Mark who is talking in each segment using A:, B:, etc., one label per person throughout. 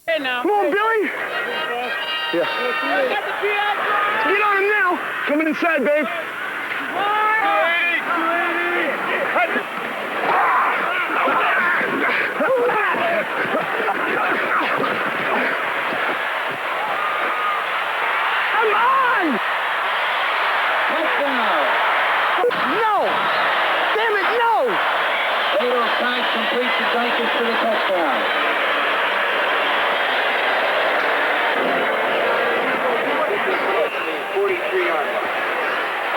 A: Hey, now.
B: Come on, Billy. Yeah. Get on him now. Coming inside, babe. Come on! No! Damn it, no!
C: Zato Kite completes the Dykers for the touchdown.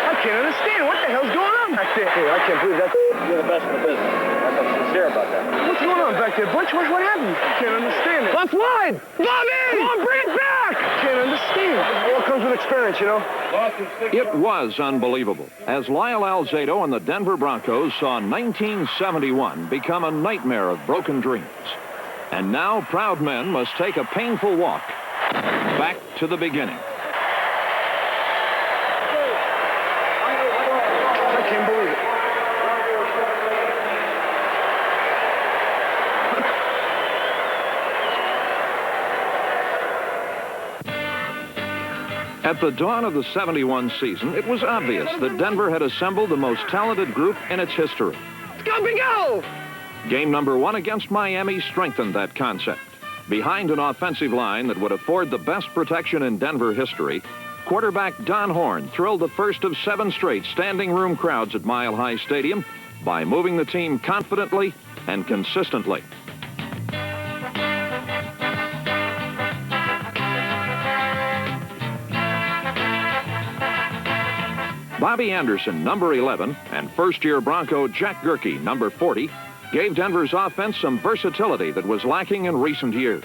B: I can't understand. What the hell's going on back there? Hey, I can't believe that.
C: You're the best in the business. I'm sincere about that.
B: What's going on back there, Butch? What happened? I can't understand it. Left wide! Bobby! Come on, bring it back! Can't understand. It all comes with experience, you know?
D: It was unbelievable, as Lyle Alzado and the Denver Broncos saw 1971 become a nightmare of broken dreams. And now proud men must take a painful walk back to the beginning.
B: I can't believe it.
D: At the dawn of the 71 season, it was obvious that Denver had assembled the most talented group in its history.
B: Let's go, Big O!
D: Game number 1 against Miami strengthened that concept. Behind an offensive line that would afford the best protection in Denver history, quarterback Don Horn thrilled the first of 7 straight standing room crowds at Mile High Stadium by moving the team confidently and consistently. Bobby Anderson, number 11, and first-year Bronco Jack Gerke, number 40, gave Denver's offense some versatility that was lacking in recent years.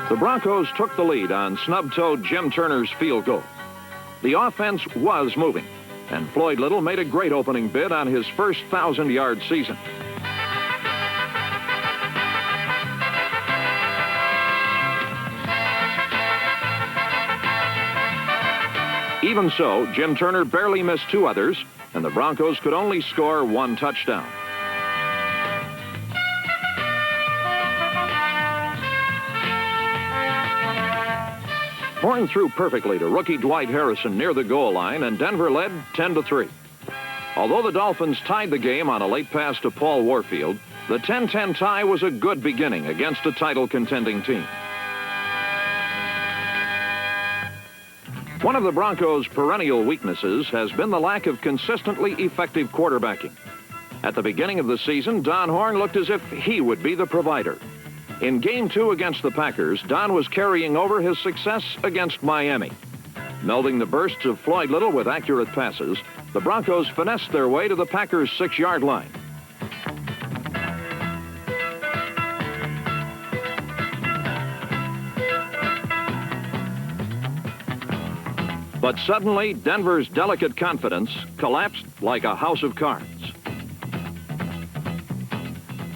D: The Broncos took the lead on snub-toed Jim Turner's field goal. The offense was moving, and Floyd Little made a great opening bid on his first 1,000-yard season. Even so, Jim Turner barely missed 2 others, and the Broncos could only score 1 touchdown. Horn threw perfectly to rookie Dwight Harrison near the goal line, and Denver led 10-3. Although the Dolphins tied the game on a late pass to Paul Warfield, the 10-10 tie was a good beginning against a title-contending team. One of the Broncos' perennial weaknesses has been the lack of consistently effective quarterbacking. At the beginning of the season, Don Horn looked as if he would be the provider. In Game 2 against the Packers, Don was carrying over his success against Miami. Melding the bursts of Floyd Little with accurate passes, the Broncos finessed their way to the Packers' 6-yard line. But suddenly, Denver's delicate confidence collapsed like a house of cards.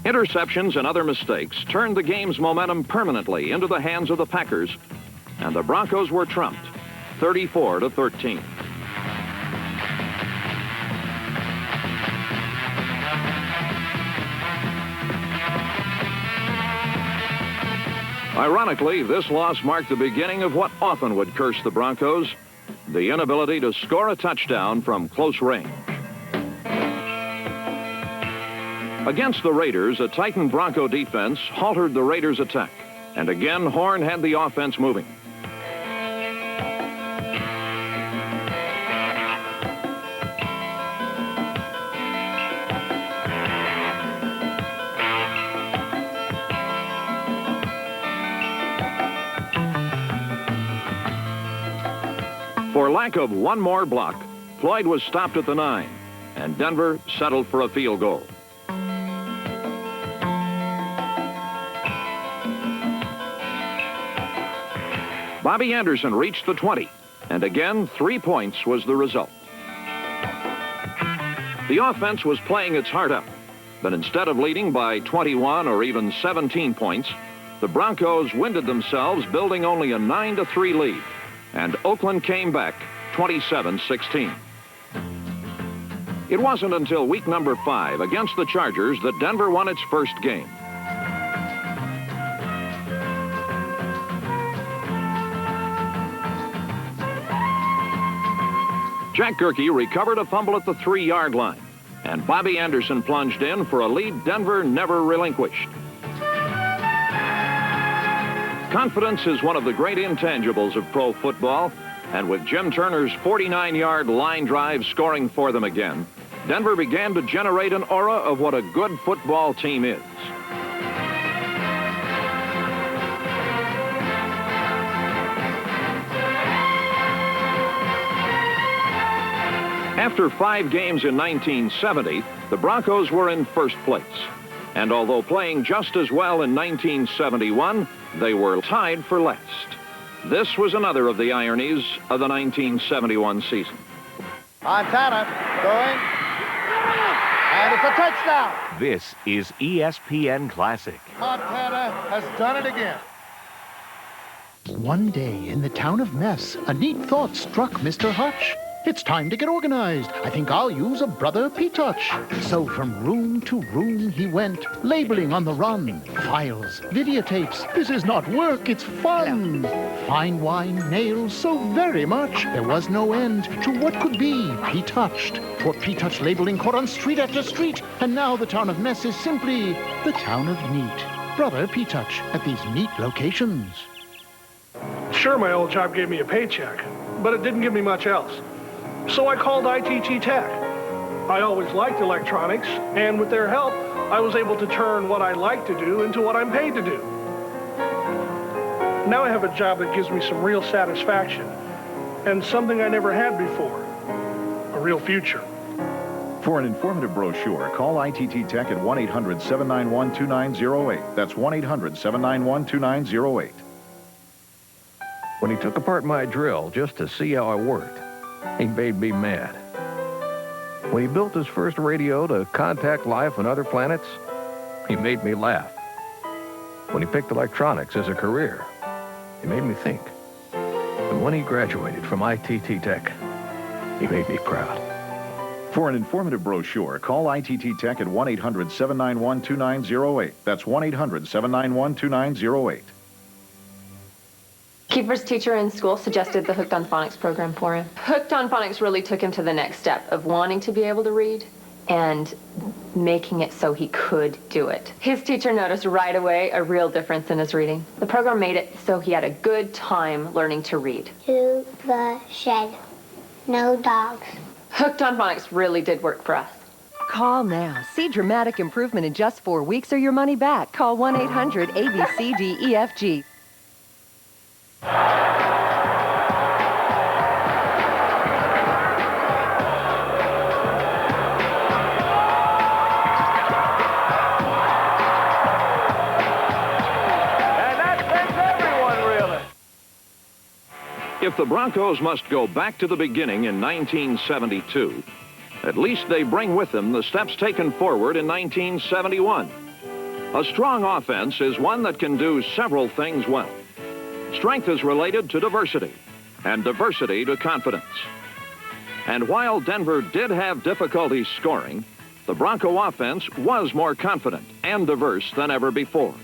D: Interceptions and other mistakes turned the game's momentum permanently into the hands of the Packers, and the Broncos were trumped, 34-13. Ironically, this loss marked the beginning of what often would curse the Broncos, the inability to score a touchdown from close range. Against the Raiders, a tightened Bronco defense halted the Raiders' attack, and again Horn had the offense moving. For lack of one more block, Floyd was stopped at the 9, and Denver settled for a field goal. Bobby Anderson reached the 20, and again 3 points was the result. The offense was playing its heart out, but instead of leading by 21 or even 17 points, the Broncos winded themselves, building only a 9-3 lead, and Oakland came back 27-16. It wasn't until week number 5 against the Chargers that Denver won its first game. Jack Gerke recovered a fumble at the 3-yard line, and Bobby Anderson plunged in for a lead Denver never relinquished. Confidence is one of the great intangibles of pro football, and with Jim Turner's 49-yard line drive scoring for them again, Denver began to generate an aura of what a good football team is. After 5 games in 1970, the Broncos were in first place. And although playing just as well in 1971, they were tied for last. This was another of the ironies of the 1971 season.
A: Montana going, and it's a touchdown.
E: This is ESPN Classic.
A: Montana has done it again.
F: One day in the town of Mess, a neat thought struck Mr. Hutch. It's time to get organized. I think I'll use a Brother P-Touch. So from room to room he went, labeling on the run. Files, videotapes. This is not work, it's fun. Fine wine, nails, so very much. There was no end to what could be P-Touched. For P-Touch labeling caught on street after street. And now the town of Mess is simply the town of neat. Brother P-Touch at these neat locations.
B: Sure, my old job gave me a paycheck, but it didn't give me much else. So I called ITT Tech. I always liked electronics, and with their help, I was able to turn what I like to do into what I'm paid to do. Now I have a job that gives me some real satisfaction, and something I never had before, a real future.
G: For an informative brochure, call ITT Tech at 1-800-791-2908. That's 1-800-791-2908.
H: When he took apart my drill just to see how I worked, he made me mad. When he built his first radio to contact life on other planets, he made me laugh. When he picked electronics as a career, he made me think. And when he graduated from ITT Tech, he made me proud.
G: For an informative brochure, call ITT Tech at 1-800-791-2908. That's 1-800-791-2908.
I: Kiefer's teacher in school suggested the Hooked on Phonics program for him. Hooked on Phonics really took him to the next step of wanting to be able to read and making it so he could do it. His teacher noticed right away a real difference in his reading. The program made it so he had a good time learning to read.
J: To the shed. No dogs.
I: Hooked on Phonics really did work for us.
K: Call now. See dramatic improvement in just 4 weeks or your money back. Call 1-800-ABCDEFG.
D: If the Broncos must go back to the beginning in 1972, at least they bring with them the steps taken forward in 1971. A strong offense is one that can do several things well. Strength is related to diversity, and diversity to confidence. And while Denver did have difficulty scoring, the Bronco offense was more confident and diverse than ever before.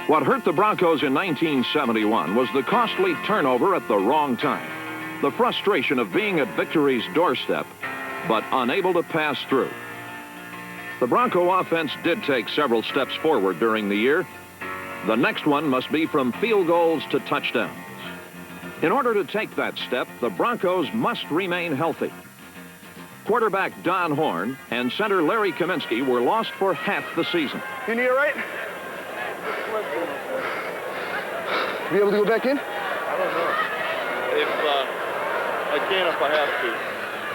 D: What hurt the Broncos in 1971 was the costly turnover at the wrong time, the frustration of being at victory's doorstep, but unable to pass through. The Bronco offense did take several steps forward during the year. The next one must be from field goals to touchdowns. In order to take that step, the Broncos must remain healthy. Quarterback Don Horn and center Larry Kaminsky were lost for half the season.
B: You need it right? Be able to go back in?
L: I don't know. I can if I have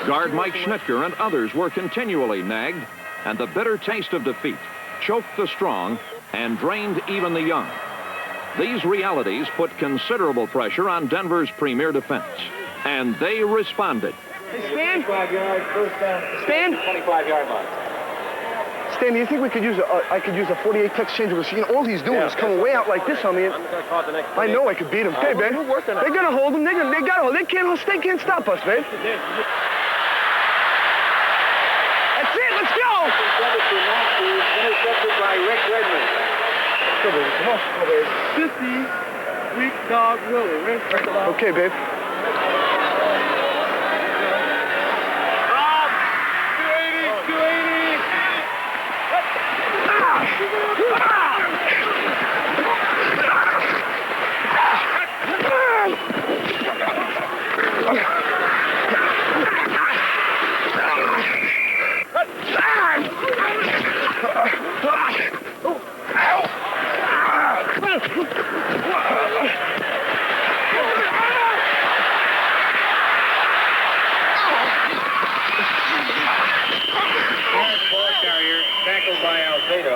L: to.
D: Guard Mike Schnitker and others were continually nagged, and the bitter taste of defeat choked the strong and drained even the young. these realities put considerable pressure on Denver's premier defense, and they responded.
L: Stand. 25 yards, first down.
B: Stand.
L: 25-yard line.
B: Stan, do you think we could use I could use a 48 text change machine? All he's doing is coming way out like this on me.
L: I'm going to call the next
B: I know I could beat him. Hey, babe. They're going to hold him. They got to hold. They can't stop us, babe. That's it. Let's go.
L: Intercepted by Rick Redmond.
B: Come on, babe.
L: 50, weak dog Willie.
B: Okay, babe.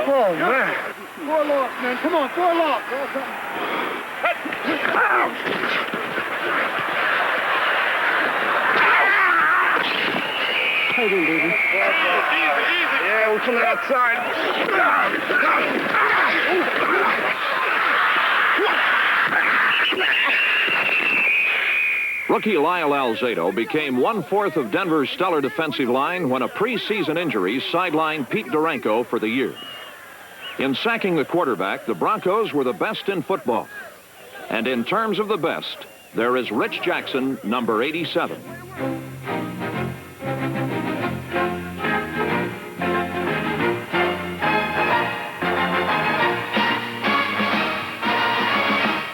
L: Oh, man. 4 loss, man. Come on, 4 loss.
B: How you doing, baby? Yeah, we're coming outside.
D: Rookie Lyle Alzado became 1/4 of Denver's stellar defensive line when a preseason injury sidelined Pete Duranko for the year. In sacking the quarterback, the Broncos were the best in football. And in terms of the best, there is Rich Jackson, number 87.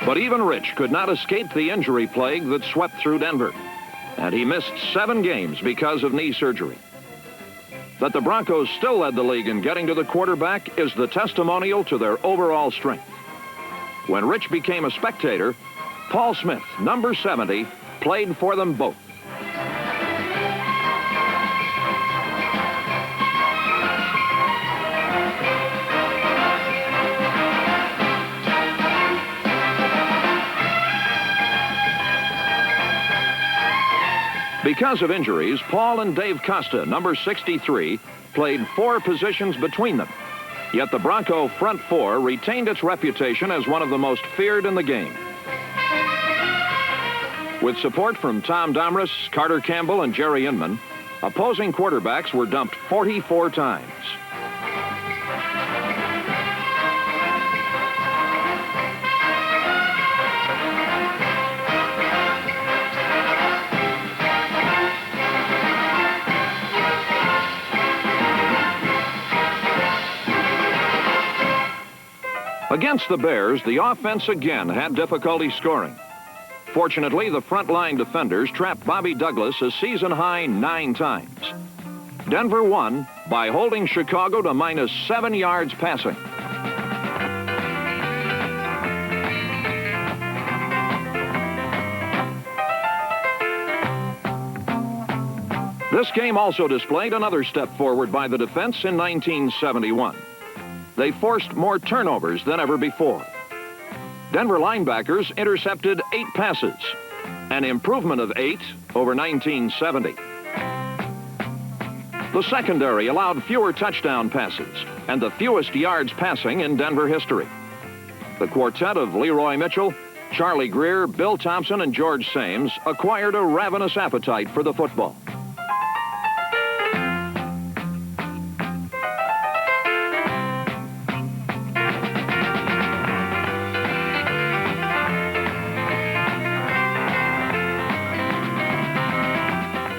D: But even Rich could not escape the injury plague that swept through Denver. And he missed 7 games because of knee surgery. That the Broncos still led the league in getting to the quarterback is the testimonial to their overall strength. When Rich became a spectator, Paul Smith, number 70, played for them both. Because of injuries, Paul and Dave Costa, number 63, played 4 positions between them. Yet the Bronco front 4 retained its reputation as one of the most feared in the game. With support from Tom Domris, Carter Campbell, and Jerry Inman, opposing quarterbacks were dumped 44 times. Against the Bears, the offense again had difficulty scoring. Fortunately, the frontline defenders trapped Bobby Douglas a season-high 9 times. Denver won by holding Chicago to minus 7 yards passing. This game also displayed another step forward by the defense in 1971. They forced more turnovers than ever before. Denver linebackers intercepted 8 passes, an improvement of 8 over 1970. The secondary allowed fewer touchdown passes and the fewest yards passing in Denver history. The quartet of Leroy Mitchell, Charlie Greer, Bill Thompson, and George Sames acquired a ravenous appetite for the football.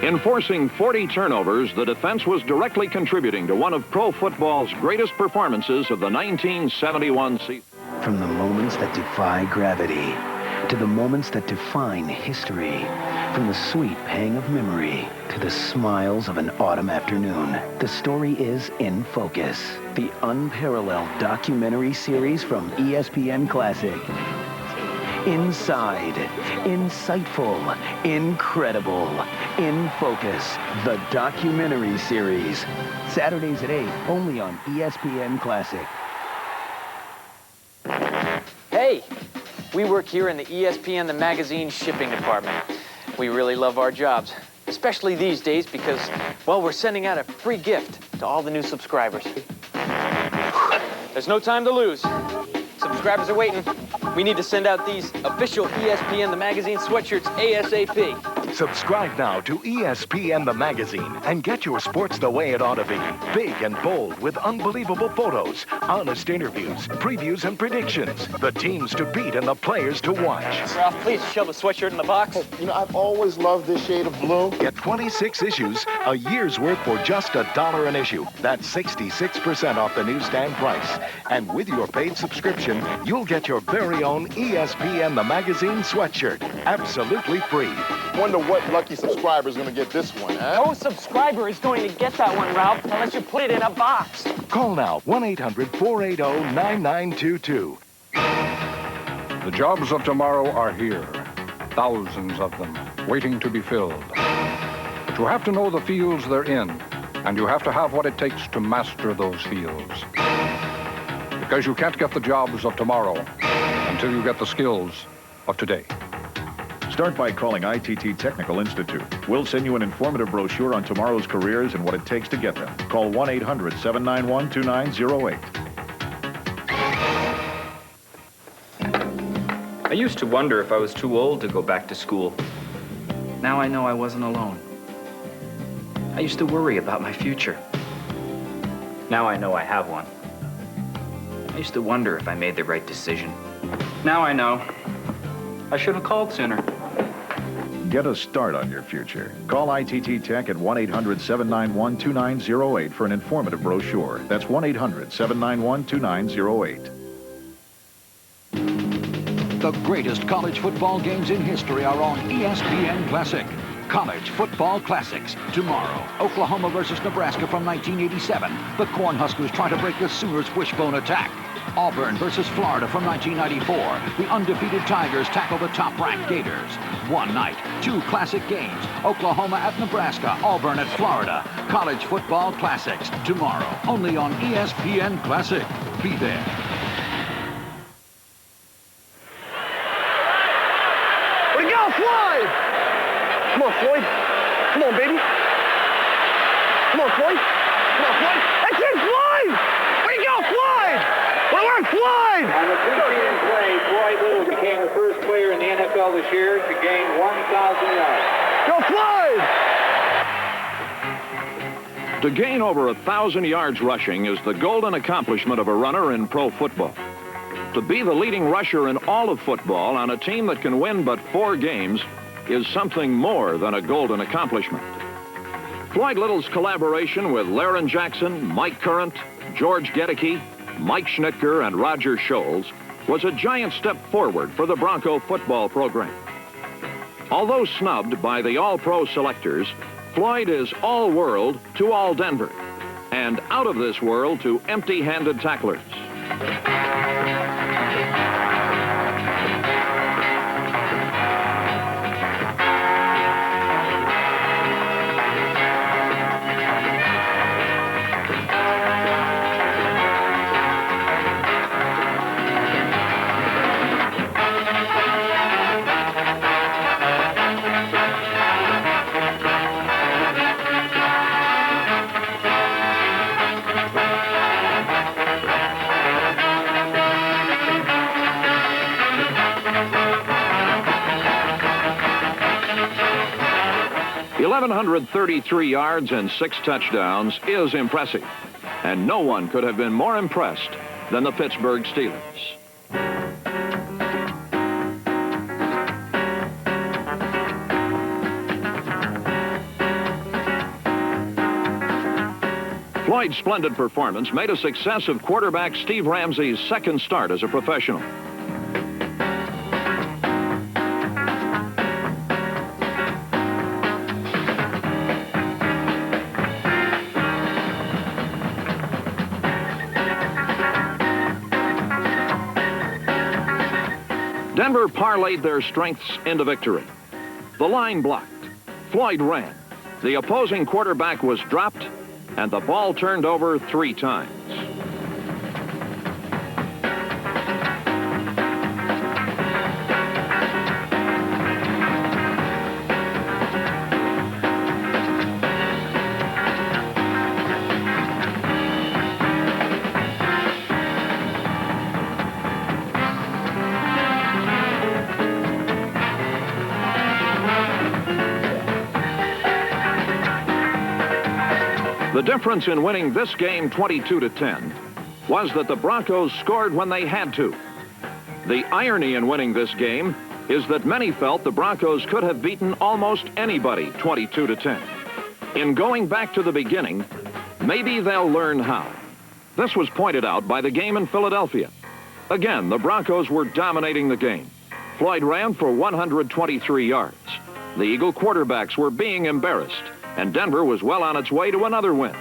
D: In forcing 40 turnovers, the defense was directly contributing to one of pro football's greatest performances of the 1971 season.
M: From the moments that defy gravity to the moments that define history, from the sweet pang of memory to the smiles of an autumn afternoon, the story is In Focus, the unparalleled documentary series from ESPN Classic. Inside, insightful, incredible, In Focus, the documentary series. Saturdays at 8, only on ESPN Classic.
C: Hey,
N: We work here in the ESPN, the magazine shipping department. We really love our jobs, especially these days because, well, we're sending out a free gift to all the new subscribers. There's no time to lose. Subscribers are waiting. We need to send out these official ESPN, the magazine sweatshirts ASAP.
O: Subscribe now to ESPN the Magazine and get your sports the way it ought to be. Big and bold with unbelievable photos, honest interviews, previews and predictions, the teams to beat and the players to watch.
N: Ralph, please shove a sweatshirt in the box.
A: Hey, you know, I've always loved this shade of blue.
O: Get 26 issues, a year's worth for just $1 an issue. That's 66% off the newsstand price. And with your paid subscription, you'll get your very own ESPN the Magazine sweatshirt, absolutely free.
A: Wonder what lucky subscriber is going to get this one, huh?
N: No subscriber is going to get that one, Ralph, unless you put it in a box.
O: Call now, 1-800-480-9922.
P: The jobs of tomorrow are here, thousands of them, waiting to be filled. But you have to know the fields they're in, and you have to have what it takes to master those fields. Because you can't get the jobs of tomorrow until you get the skills of today.
G: Start by calling ITT Technical Institute. We'll send you an informative brochure on tomorrow's careers and what it takes to get them. Call 1-800-791-2908.
Q: I used to wonder if I was too old to go back to school. Now I know I wasn't alone. I used to worry about my future. Now I know I have one. I used to wonder if I made the right decision. Now I know. I should have called sooner.
G: Get a start on your future. Call ITT Tech at 1-800-791-2908 for an informative brochure. That's 1-800-791-2908.
R: The greatest college football games in history are on ESPN Classic. College Football Classics. Tomorrow, Oklahoma versus Nebraska from 1987. The Cornhuskers try to break the Sooners' wishbone attack. Auburn versus Florida from 1994. The undefeated Tigers tackle the top-ranked Gators. One night, two classic games. Oklahoma at Nebraska, Auburn at Florida. College Football Classics. Tomorrow, only on ESPN Classic. Be there.
L: We go, Floyd! Come on, Floyd. Come on, baby. Come on, Floyd. Come on, Floyd. That's it, Floyd! We go, Floyd! We work, Floyd!
C: On the preceding play, Floyd Little became the first player in the NFL this year to gain 1,000 yards.
L: Go, Floyd!
D: To gain over 1,000 yards rushing is the golden accomplishment of a runner in pro football. To be the leading rusher in all of football on a team that can win but 4 games is something more than a golden accomplishment. Floyd Little's collaboration with Laren Jackson, Mike Current, George Gedicke, Mike Schnitker, and Roger Scholes was a giant step forward for the Bronco football program. Although snubbed by the All-Pro selectors, Floyd is all-world to all Denver, and out of this world to empty-handed tacklers. .133 yards and 6 touchdowns is impressive, and no one could have been more impressed than the Pittsburgh Steelers. Floyd's splendid performance made a success of quarterback Steve Ramsey's second start as a professional. Denver parlayed their strengths into victory. The line blocked. Floyd ran. The opposing quarterback was dropped, and the ball turned over 3 times. The difference in winning this game 22-10 was that the Broncos scored when they had to. The irony in winning this game is that many felt the Broncos could have beaten almost anybody 22-10. In going back to the beginning, maybe they'll learn how. This was pointed out by the game in Philadelphia. Again, the Broncos were dominating the game. Floyd ran for 123 yards. The Eagle quarterbacks were being embarrassed, and Denver was well on its way to another win.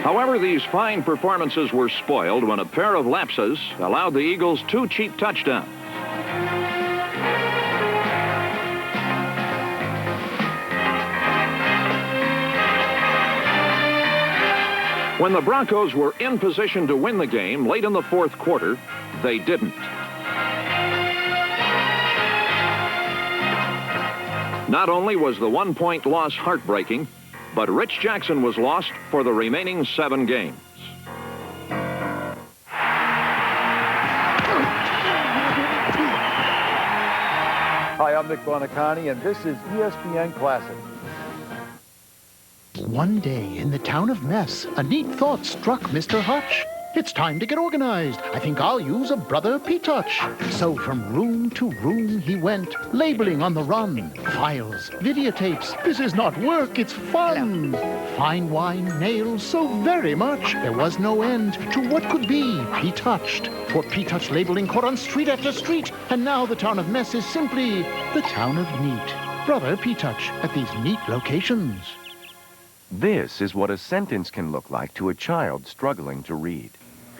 D: However, these fine performances were spoiled when a pair of lapses allowed the Eagles 2 cheap touchdowns. When the Broncos were in position to win the game late in the fourth quarter, they didn't. Not only was the 1-point loss heartbreaking, but Rich Jackson was lost for the remaining 7 games.
S: Hi, I'm Nick Bonacani, and this is ESPN Classic.
F: One day in the town of Mess, a neat thought struck Mr. Hutch. It's time to get organized. I think I'll use a brother P-Touch. So from room to room he went, labeling on the run. Files, videotapes, this is not work, it's fun. Fine wine, nails, so very much. There was no end to what could be P-Touched. For P-Touch labeling caught on street after street. And now the town of Mess is simply the town of neat. Brother P-Touch at these neat locations.
T: This is what a sentence can look like to a child struggling to read.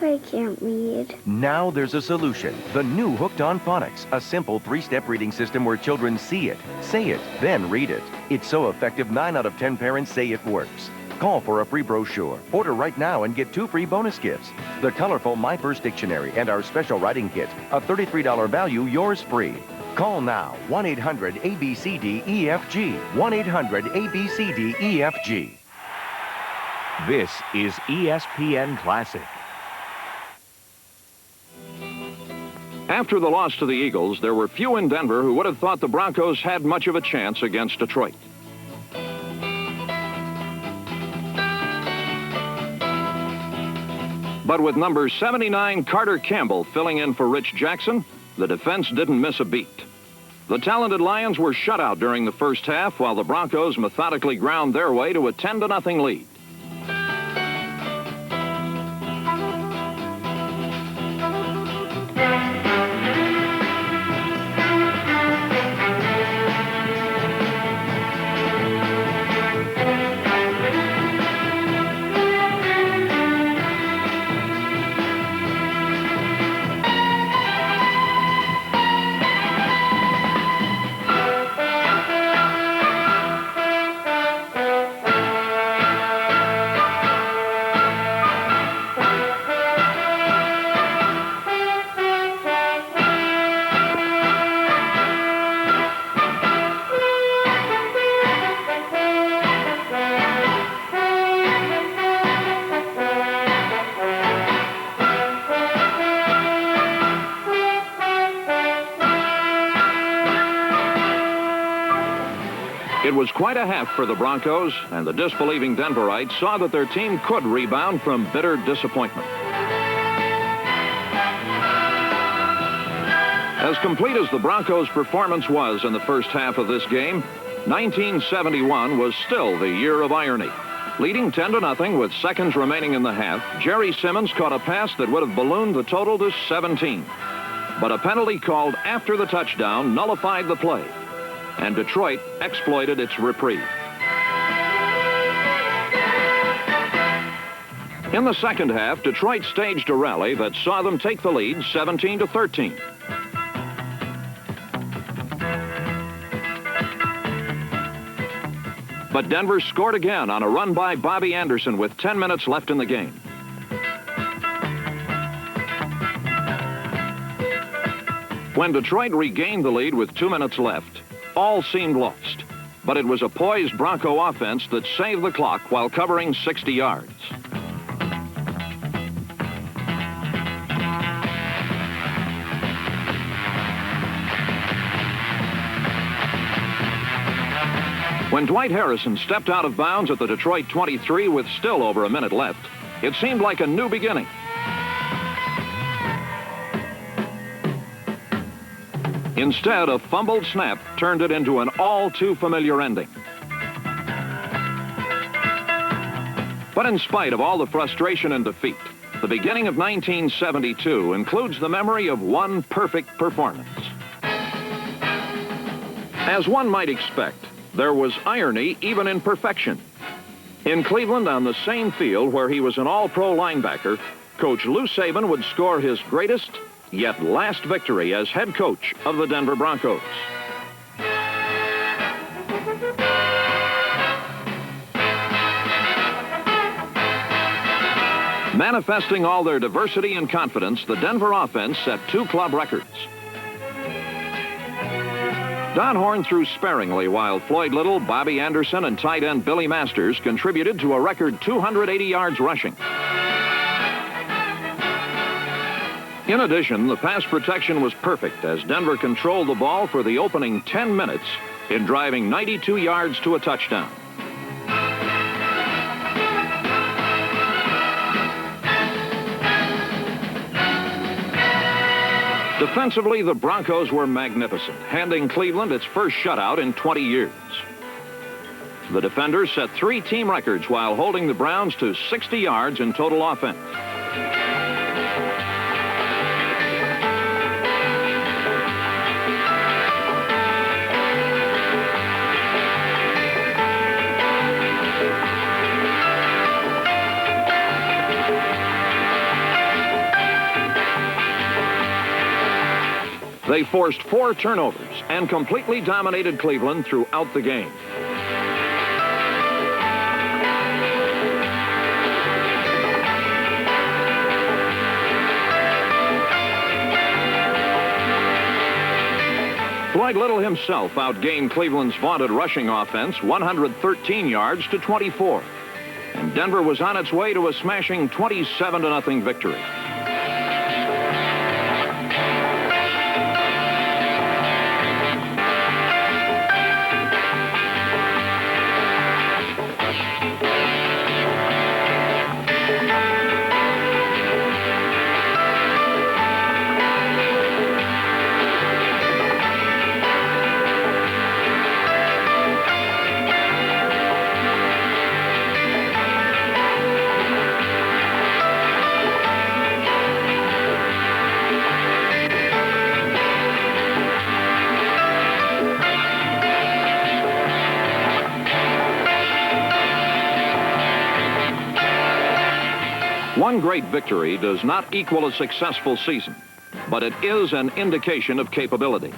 J: I can't read.
T: Now there's a solution. The new Hooked on Phonics, a simple 3-step reading system where children see it, say it, then read it. It's so effective 9 out of 10 parents say it works. Call for a free brochure. Order right now and get 2 free bonus gifts. The colorful My First Dictionary and our special writing kit, a $33 value, yours free. Call now, 1-800-ABCD-EFG, 1-800-ABCD-EFG.
E: This is ESPN Classic.
D: After the loss to the Eagles, there were few in Denver who would have thought the Broncos had much of a chance against Detroit. But with number 79 Carter Campbell filling in for Rich Jackson, the defense didn't miss a beat. The talented Lions were shut out during the first half while the Broncos methodically ground their way to a 10-0 lead. It was quite a half for the Broncos, and the disbelieving Denverites saw that their team could rebound from bitter disappointment. As complete as the Broncos' performance was in the first half of this game, 1971 was still the year of irony. Leading 10-0 with seconds remaining in the half, Jerry Simmons caught a pass that would have ballooned the total to 17. But a penalty called after the touchdown nullified the play, and Detroit exploited its reprieve. In the second half, Detroit staged a rally that saw them take the lead 17-13. But Denver scored again on a run by Bobby Anderson with 10 minutes left in the game. When Detroit regained the lead with 2 minutes left, all seemed lost. But it was a poised Bronco offense that saved the clock while covering 60 yards. When Dwight Harrison stepped out of bounds at the Detroit 23 with still over a minute left, it seemed like a new beginning. Instead, a fumbled snap turned it into an all-too-familiar ending. But in spite of all the frustration and defeat, the beginning of 1972 includes the memory of one perfect performance. As one might expect, there was irony even in perfection. In Cleveland, on the same field where he was an all-pro linebacker, Coach Lou Saban would score his greatest, yet last victory as head coach of the Denver Broncos. Manifesting all their diversity and confidence, the Denver offense set 2 club records. Don Horn threw sparingly, while Floyd Little, Bobby Anderson, and tight end Billy Masters contributed to a record 280 yards rushing. In addition, the pass protection was perfect as Denver controlled the ball for the opening 10 minutes in driving 92 yards to a touchdown. Defensively, the Broncos were magnificent, handing Cleveland its first shutout in 20 years. The defenders set 3 team records while holding the Browns to 60 yards in total offense. They forced 4 turnovers and completely dominated Cleveland throughout the game. Floyd Little himself outgained Cleveland's vaunted rushing offense 113 yards to 24. And Denver was on its way to a smashing 27-0 victory. One great victory does not equal a successful season, but it is an indication of capability.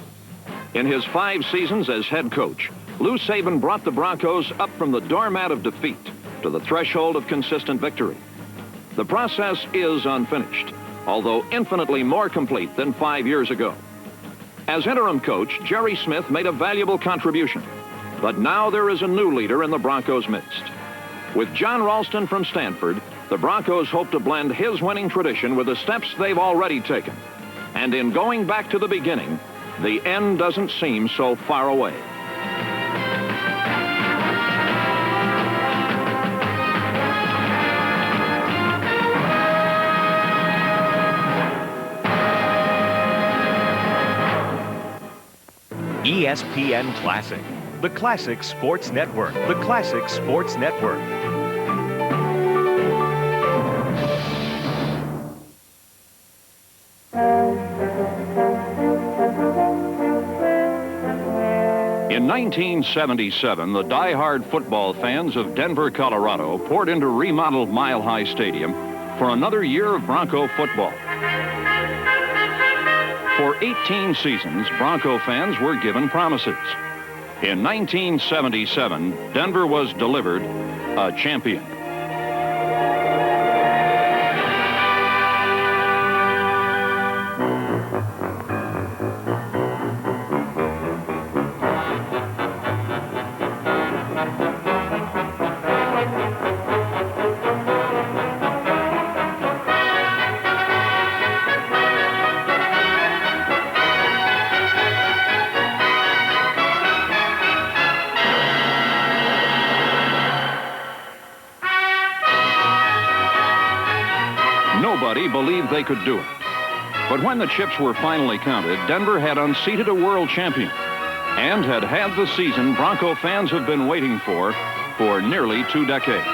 D: In his 5 seasons as head coach, Lou Saban brought the Broncos up from the doormat of defeat to the threshold of consistent victory. The process is unfinished, although infinitely more complete than 5 years ago. As interim coach, Jerry Smith made a valuable contribution, but now there is a new leader in the Broncos' midst. With John Ralston from Stanford, the Broncos hope to blend his winning tradition with the steps they've already taken. And in going back to the beginning, the end doesn't seem so far away.
E: ESPN Classic, the Classic Sports Network, the Classic Sports Network.
D: In 1977, the die-hard football fans of Denver, Colorado poured into remodeled Mile High Stadium for another year of Bronco football. For 18 seasons, Bronco fans were given promises. In 1977, Denver was delivered a champion. Nobody believed they could do it. But when the chips were finally counted, Denver had unseated a world champion and had had the season Bronco fans have been waiting for nearly 2 decades.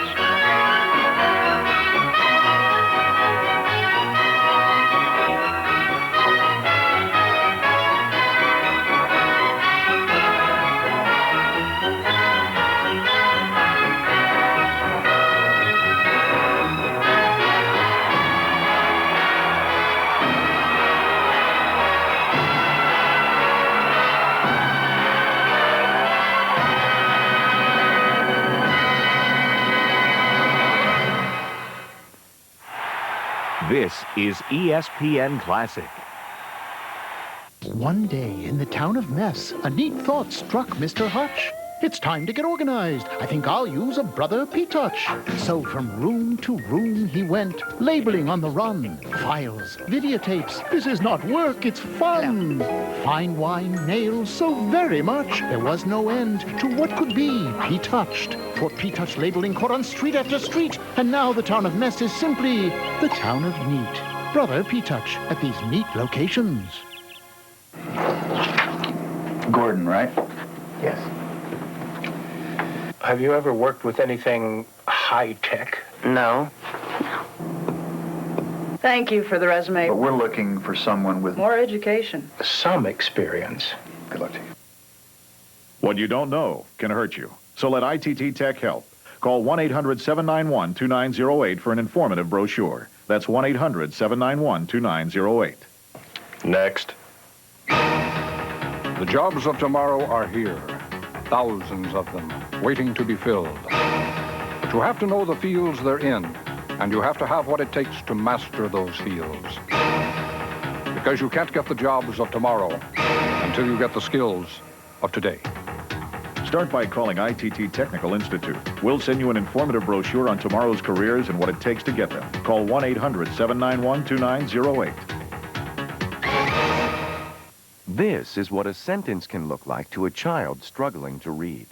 E: This is ESPN Classic.
F: One day in the town of Mess, a neat thought struck Mr. Hutch. It's time to get organized. I think I'll use a brother P-Touch. So from room to room he went, labeling on the run. Files, videotapes. This is not work, it's fun. Fine wine, nails, so very much. There was no end to what could be P-Touched. For P-Touch labeling caught on street after street. And now the town of Mess is simply the town of neat. Brother P-Touch at these neat locations.
U: Gordon, right?
V: Yes. Have you ever worked with anything high-tech?
U: No.
W: Thank you for the resume.
U: But we're looking for someone with
W: More education.
V: Some experience.
U: Good luck to you.
G: What you don't know can hurt you. So let ITT Tech help. Call 1-800-791-2908 for an informative brochure. That's 1-800-791-2908.
P: Next. The jobs of tomorrow are here. Thousands of them, waiting to be filled. But you have to know the fields they're in, and you have to have what it takes to master those fields. Because you can't get the jobs of tomorrow until you get the skills of today.
G: Start by calling ITT Technical Institute. We'll send you an informative brochure on tomorrow's careers and what it takes to get them. Call 1-800-791-2908.
T: This is what a sentence can look like to a child struggling to read.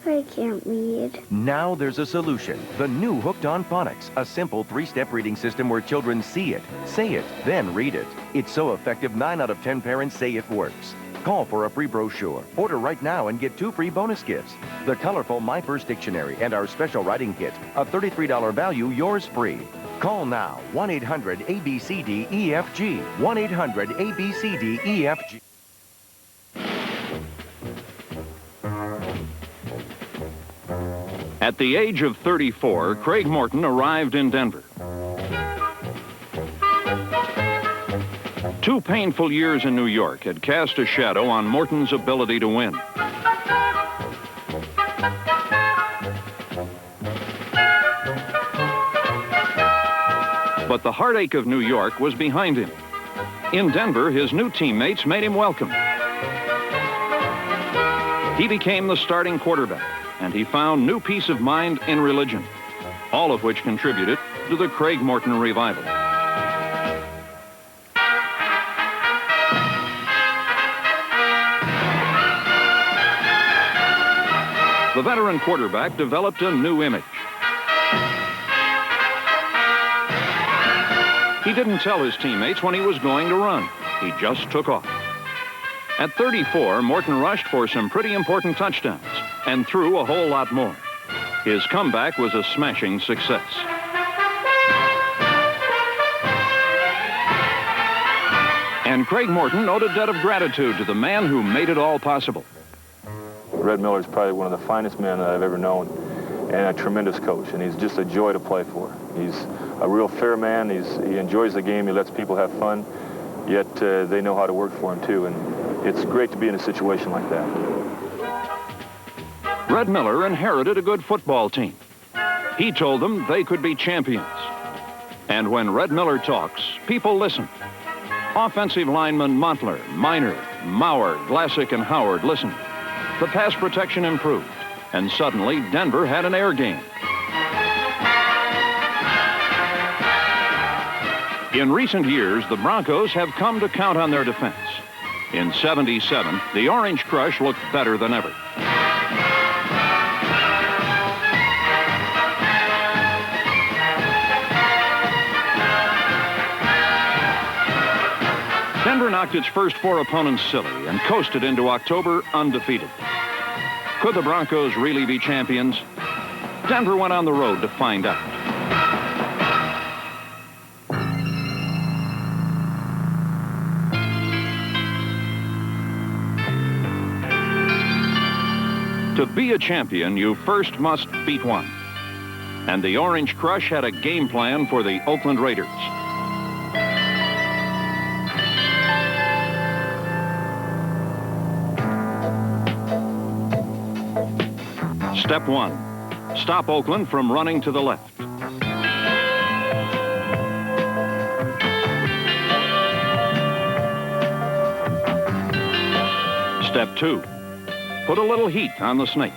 J: I can't read.
T: Now there's a solution. The new Hooked on Phonics, a simple 3-step reading system where children see it, say it, then read it. It's so effective 9 out of 10 parents say it works. Call for a free brochure. Order right now and get 2 free bonus gifts. The colorful My First Dictionary and our special writing kit, a $33 value, yours free. Call now, 1-800-ABCDEFG, 1-800-ABCDEFG.
D: At the age of 34, Craig Morton arrived in Denver. 2 painful years in New York had cast a shadow on Morton's ability to win. But the heartache of New York was behind him. In Denver, his new teammates made him welcome. He became the starting quarterback, and he found new peace of mind in religion, all of which contributed to the Craig Morton revival. The veteran quarterback developed a new image. He didn't tell his teammates when he was going to run. He just took off. At 34, Morton rushed for some pretty important touchdowns and threw a whole lot more. His comeback was a smashing success. And Craig Morton owed a debt of gratitude to the man who made it all possible.
X: Red Miller is probably one of the finest men that I've ever known, and a tremendous coach, and he's just a joy to play for. He's a real fair man. He enjoys the game. He lets people have fun, yet they know how to work for him, too, and it's great to be in a situation like that.
D: Red Miller inherited a good football team. He told them they could be champions. And when Red Miller talks, people listen. Offensive linemen Montler, Miner, Maurer, Glassick, and Howard listened. The pass protection improved, and suddenly Denver had an air game. In recent years, the Broncos have come to count on their defense. In '77, the Orange Crush looked better than ever. Denver knocked its first 4 opponents silly and coasted into October undefeated. Could the Broncos really be champions? Denver went on the road to find out. To be a champion, you first must beat one. And the Orange Crush had a game plan for the Oakland Raiders. Step 1, stop Oakland from running to the left. Step 2, put a little heat on the snake.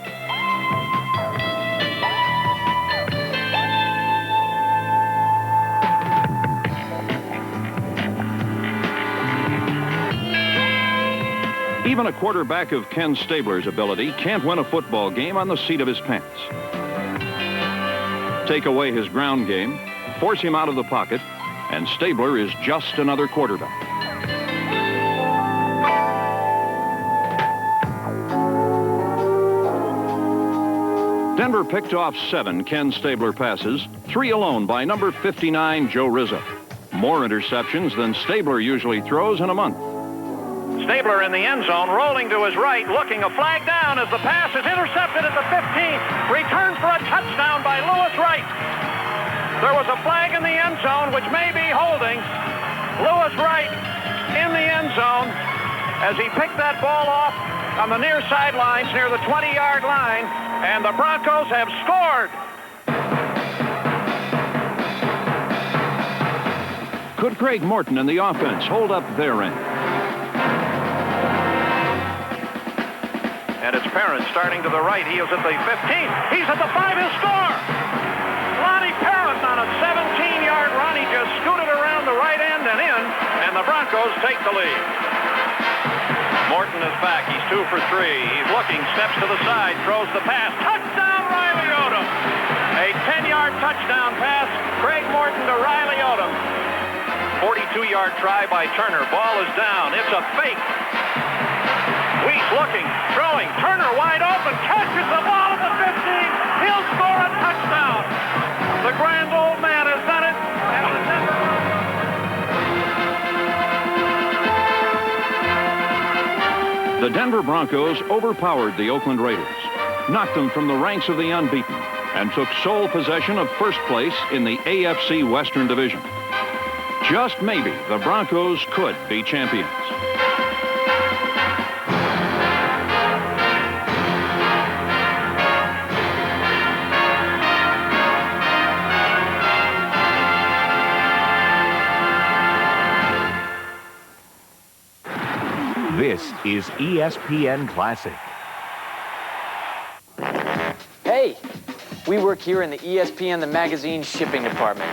D: Even a quarterback of Ken Stabler's ability can't win a football game on the seat of his pants. Take away his ground game, force him out of the pocket, and Stabler is just another quarterback. Denver picked off 7 Ken Stabler passes, 3 alone by number 59, Joe Rizzo. More interceptions than Stabler usually throws in a month.
B: Stabler in the end zone, rolling to his right, looking a flag down as the pass is intercepted at the 15th. Returned for a touchdown by Lewis Wright. There was a flag in the end zone, which may be holding. Lewis Wright in the end zone as he picked that ball off on the near sidelines near the 20-yard line, and the Broncos have scored.
D: Could Craig Morton and the offense hold up their end?
B: And it's Perrin starting to the right. He is at the 15th. He's at the 5. He'll score. Lonnie Perrin on a 17-yard run. He just scooted around the right end and in, and the Broncos take the lead. Morton is back. He's 2 for 3. He's looking, steps to the side, throws the pass. Touchdown, Riley Odom. A 10-yard touchdown pass. Craig Morton to Riley Odom. 42-yard try by Turner. Ball is down. It's a fake. Weiss looking, throwing, Turner wide open, catches the ball at the 15. He'll score a touchdown. The grand old man has done it.
D: The Denver Broncos overpowered the Oakland Raiders, knocked them from the ranks of the unbeaten, and took sole possession of first place in the AFC Western Division. Just maybe the Broncos could be champions.
E: This is ESPN Classic.
N: Hey, we work here in the ESPN, the magazine shipping department.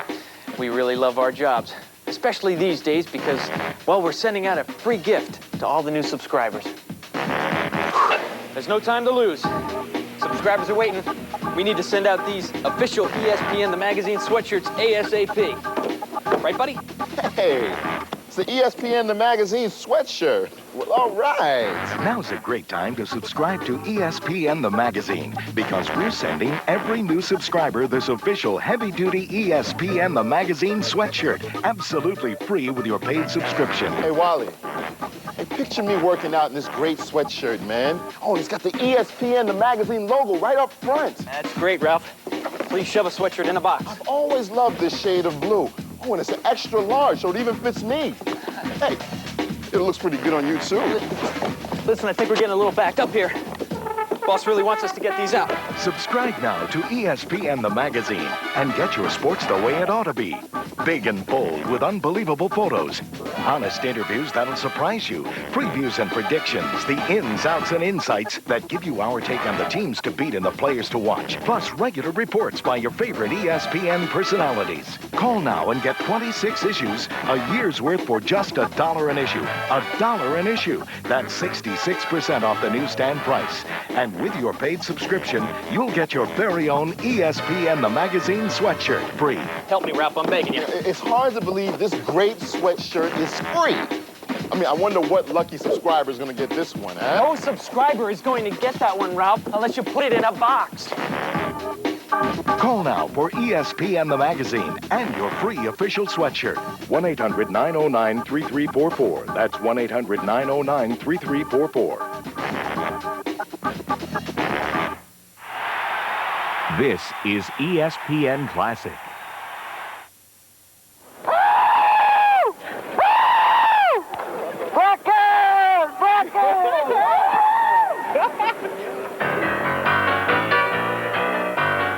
N: We really love our jobs, especially these days because, well, we're sending out a free gift to all the new subscribers. There's no time to lose. Subscribers are waiting. We need to send out these official ESPN, the magazine sweatshirts ASAP. Right, buddy?
A: Hey, it's the ESPN the magazine sweatshirt. Well, all right.
O: Now's a great time to subscribe to ESPN the magazine because we're sending every new subscriber this official heavy-duty ESPN the magazine sweatshirt, absolutely free with your paid subscription.
A: Hey, Wally. Hey, picture me working out in this great sweatshirt, man. Oh, it's got the ESPN the magazine logo right up front.
N: That's great, Ralph. Please shove a sweatshirt in a box.
A: I've always loved this shade of blue. Oh, and it's an extra large, so it even fits me. Hey, it looks pretty good on you, too.
N: Listen, I think we're getting a little backed up here. Boss really wants us to get these out.
O: Subscribe now to ESPN the magazine and get your sports the way it ought to be. Big and bold with unbelievable photos, honest interviews that'll surprise you, previews and predictions, the ins, outs, and insights that give you our take on the teams to beat and the players to watch, plus regular reports by your favorite ESPN personalities. Call now and get 26 issues, a year's worth for just $1 an issue. $1 an issue. That's 66% off the newsstand price. And with your paid subscription, you'll get your very own ESPN the magazine sweatshirt free.
N: Help me, Ralph. I'm begging you.
A: It's hard to believe this great sweatshirt is free. I mean, I wonder what lucky subscriber is going to get this one, huh?
N: No subscriber is going to get that one, Ralph, unless you put it in a box.
O: Call now for ESPN the magazine and your free official sweatshirt. 1-800-909-3344. That's 1-800-909-3344.
E: This is ESPN Classic.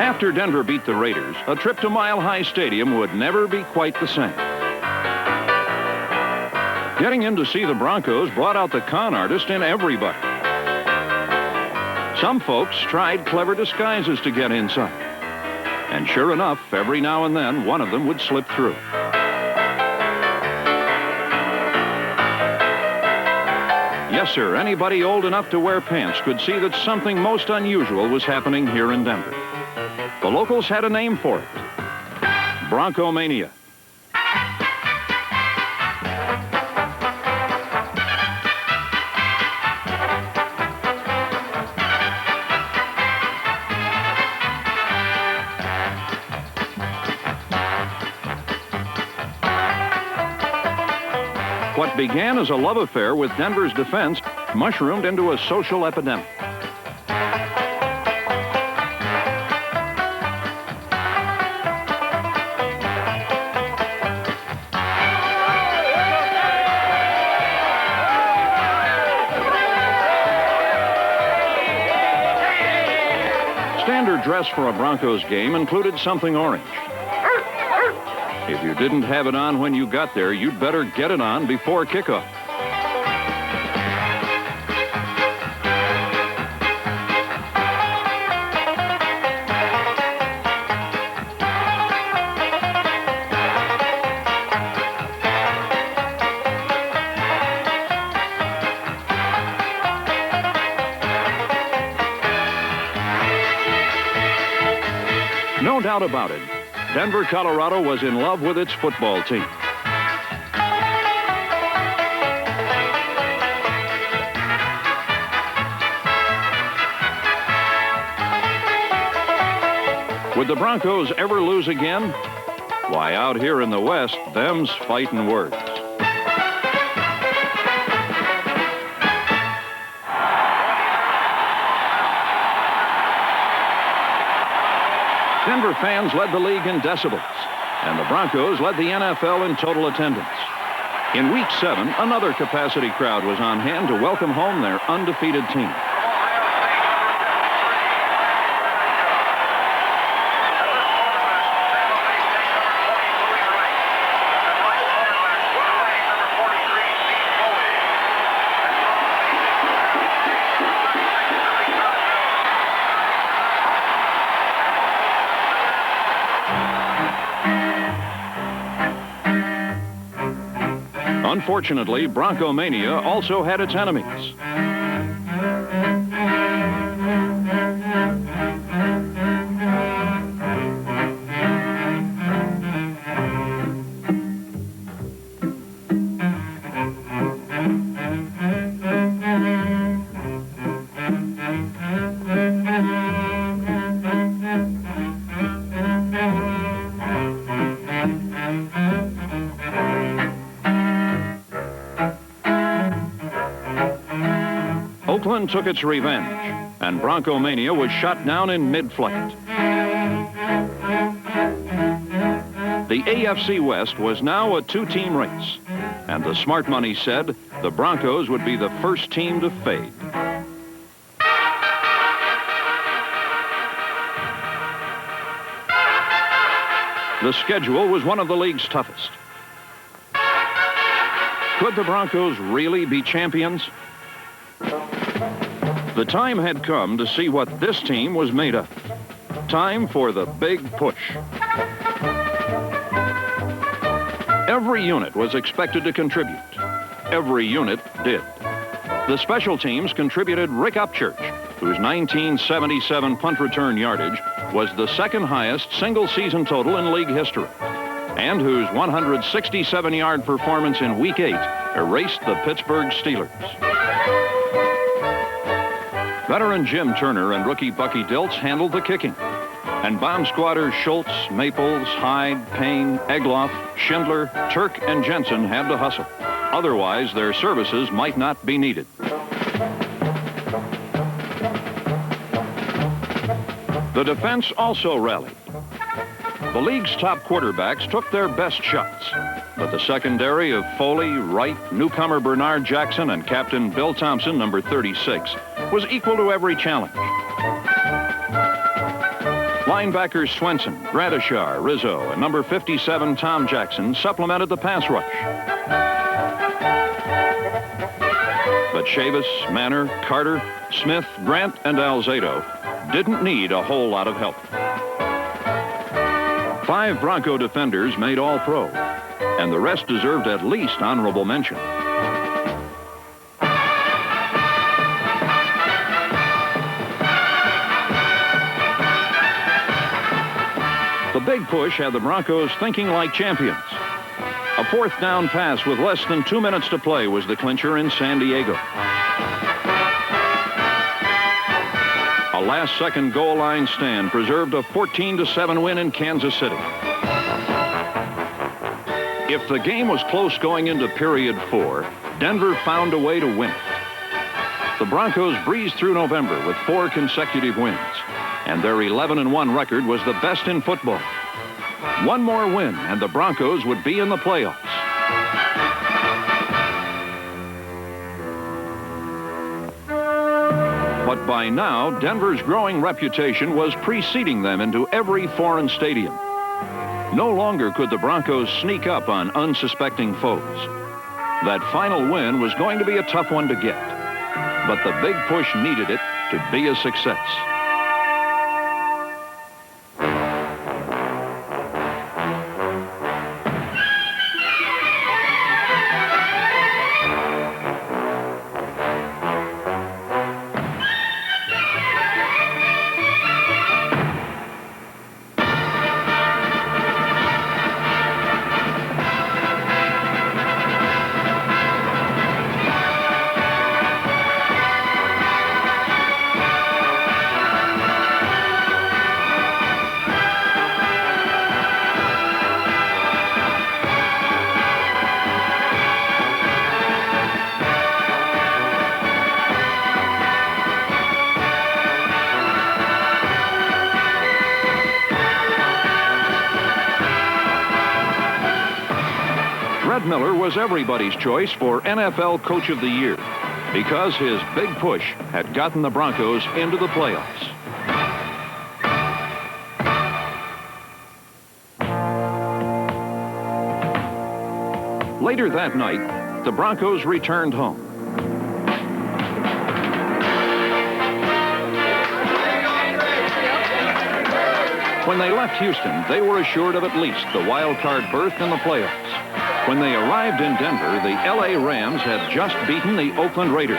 D: After Denver beat the Raiders, a trip to Mile High Stadium would never be quite the same. Getting in to see the Broncos brought out the con artist in everybody. Some folks tried clever disguises to get inside. And sure enough, every now and then, one of them would slip through. Yes, sir, anybody old enough to wear pants could see that something most unusual was happening here in Denver. The locals had a name for it: Broncomania. What began as a love affair with Denver's defense mushroomed into a social epidemic. Standard dress for a Broncos game included something orange. If you didn't have it on when you got there, you'd better get it on before kickoff. No doubt about it, Denver, Colorado was in love with its football team. Would the Broncos ever lose again? Why, out here in the West, them's fighting words. Denver fans led the league in decibels, and the Broncos led the NFL in total attendance. In Week 7, another capacity crowd was on hand to welcome home their undefeated team. Unfortunately, Broncomania also had its enemies. Oakland took its revenge, and Broncomania was shot down in mid-flight. The AFC West was now a two-team race, and the smart money said the Broncos would be the first team to fade. The schedule was one of the league's toughest. Could the Broncos really be champions? The time had come to see what this team was made of. Time for the big push. Every unit was expected to contribute. Every unit did. The special teams contributed Rick Upchurch, whose 1977 punt return yardage was the second highest single-season total in league history, and whose 167-yard performance in Week 8 erased the Pittsburgh Steelers. Veteran Jim Turner and rookie Bucky Dilts handled the kicking, and bomb squatters Schultz, Maples, Hyde, Payne, Egloff, Schindler, Turk, and Jensen had to hustle. Otherwise, their services might not be needed. The defense also rallied. The league's top quarterbacks took their best shots, but the secondary of Foley, Wright, newcomer Bernard Jackson, and Captain Bill Thompson, number 36, was equal to every challenge. Linebackers Swenson, Gradishar, Rizzo, and number 57, Tom Jackson, supplemented the pass rush. But Chavis, Manor, Carter, Smith, Grant, and Alzado didn't need a whole lot of help. 5 Bronco defenders made All-Pro, and the rest deserved at least honorable mention. The big push had the Broncos thinking like champions. A 4th down pass with less than 2 minutes to play was the clincher in San Diego. A last-second goal line stand preserved a 14-7 win in Kansas City. If the game was close going into period 4, Denver found a way to win it. The Broncos breezed through November with 4 consecutive wins, and their 11-1 record was the best in football. One more win, and the Broncos would be in the playoffs. But by now, Denver's growing reputation was preceding them into every foreign stadium. No longer could the Broncos sneak up on unsuspecting foes. That final win was going to be a tough one to get, but the big push needed it to be a success. Miller was everybody's choice for NFL Coach of the Year because his big push had gotten the Broncos into the playoffs. Later that night, the Broncos returned home. When they left Houston, they were assured of at least the wild card berth in the playoffs. When they arrived in Denver, the LA Rams had just beaten the Oakland Raiders.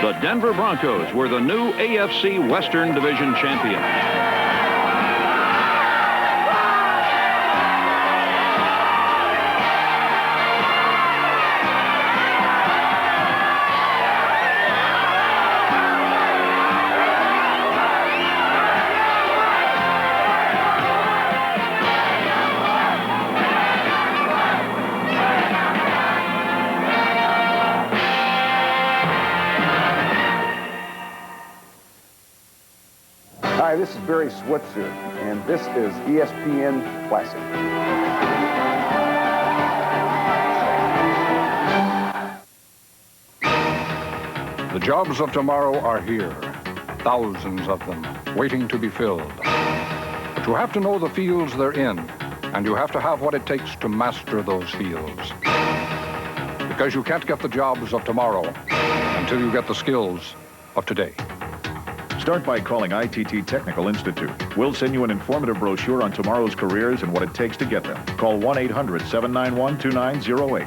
D: The Denver Broncos were the new AFC Western Division champions.
S: Hi, this is Barry Switzer, and this is ESPN Classic.
P: The jobs of tomorrow are here, thousands of them, waiting to be filled. But you have to know the fields they're in, and you have to have what it takes to master those fields. Because you can't get the jobs of tomorrow until you get the skills of today.
G: Start by calling ITT Technical Institute. We'll send you an informative brochure on tomorrow's careers and what it takes to get them. Call 1-800-791-2908.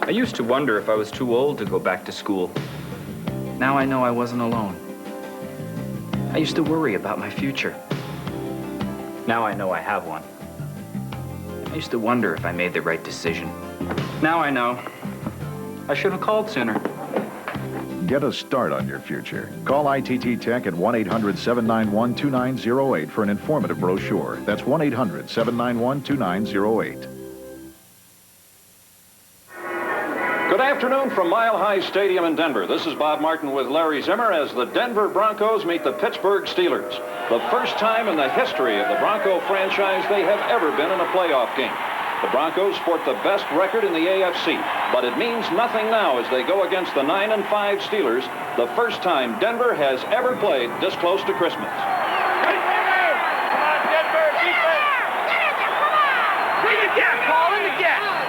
Q: I used to wonder if I was too old to go back to school. Now I know I wasn't alone. I used to worry about my future. Now I know I have one. I used to wonder if I made the right decision. Now I know. I should have called sooner.
G: Get a start on your future. Call ITT Tech at 1-800-791-2908 for an informative brochure. That's 1-800-791-2908.
D: Good afternoon from Mile High Stadium in Denver. This is Bob Martin with Larry Zimmer as the Denver Broncos meet the Pittsburgh Steelers. The first time in the history of the Bronco franchise they have ever been in a playoff game. The Broncos sport the best record in the AFC, but it means nothing now as they go against the 9-5 Steelers, the first time Denver has ever played this close to Christmas.
L: Come on, Denver, defense! Bring the gap, Paul, in the gap!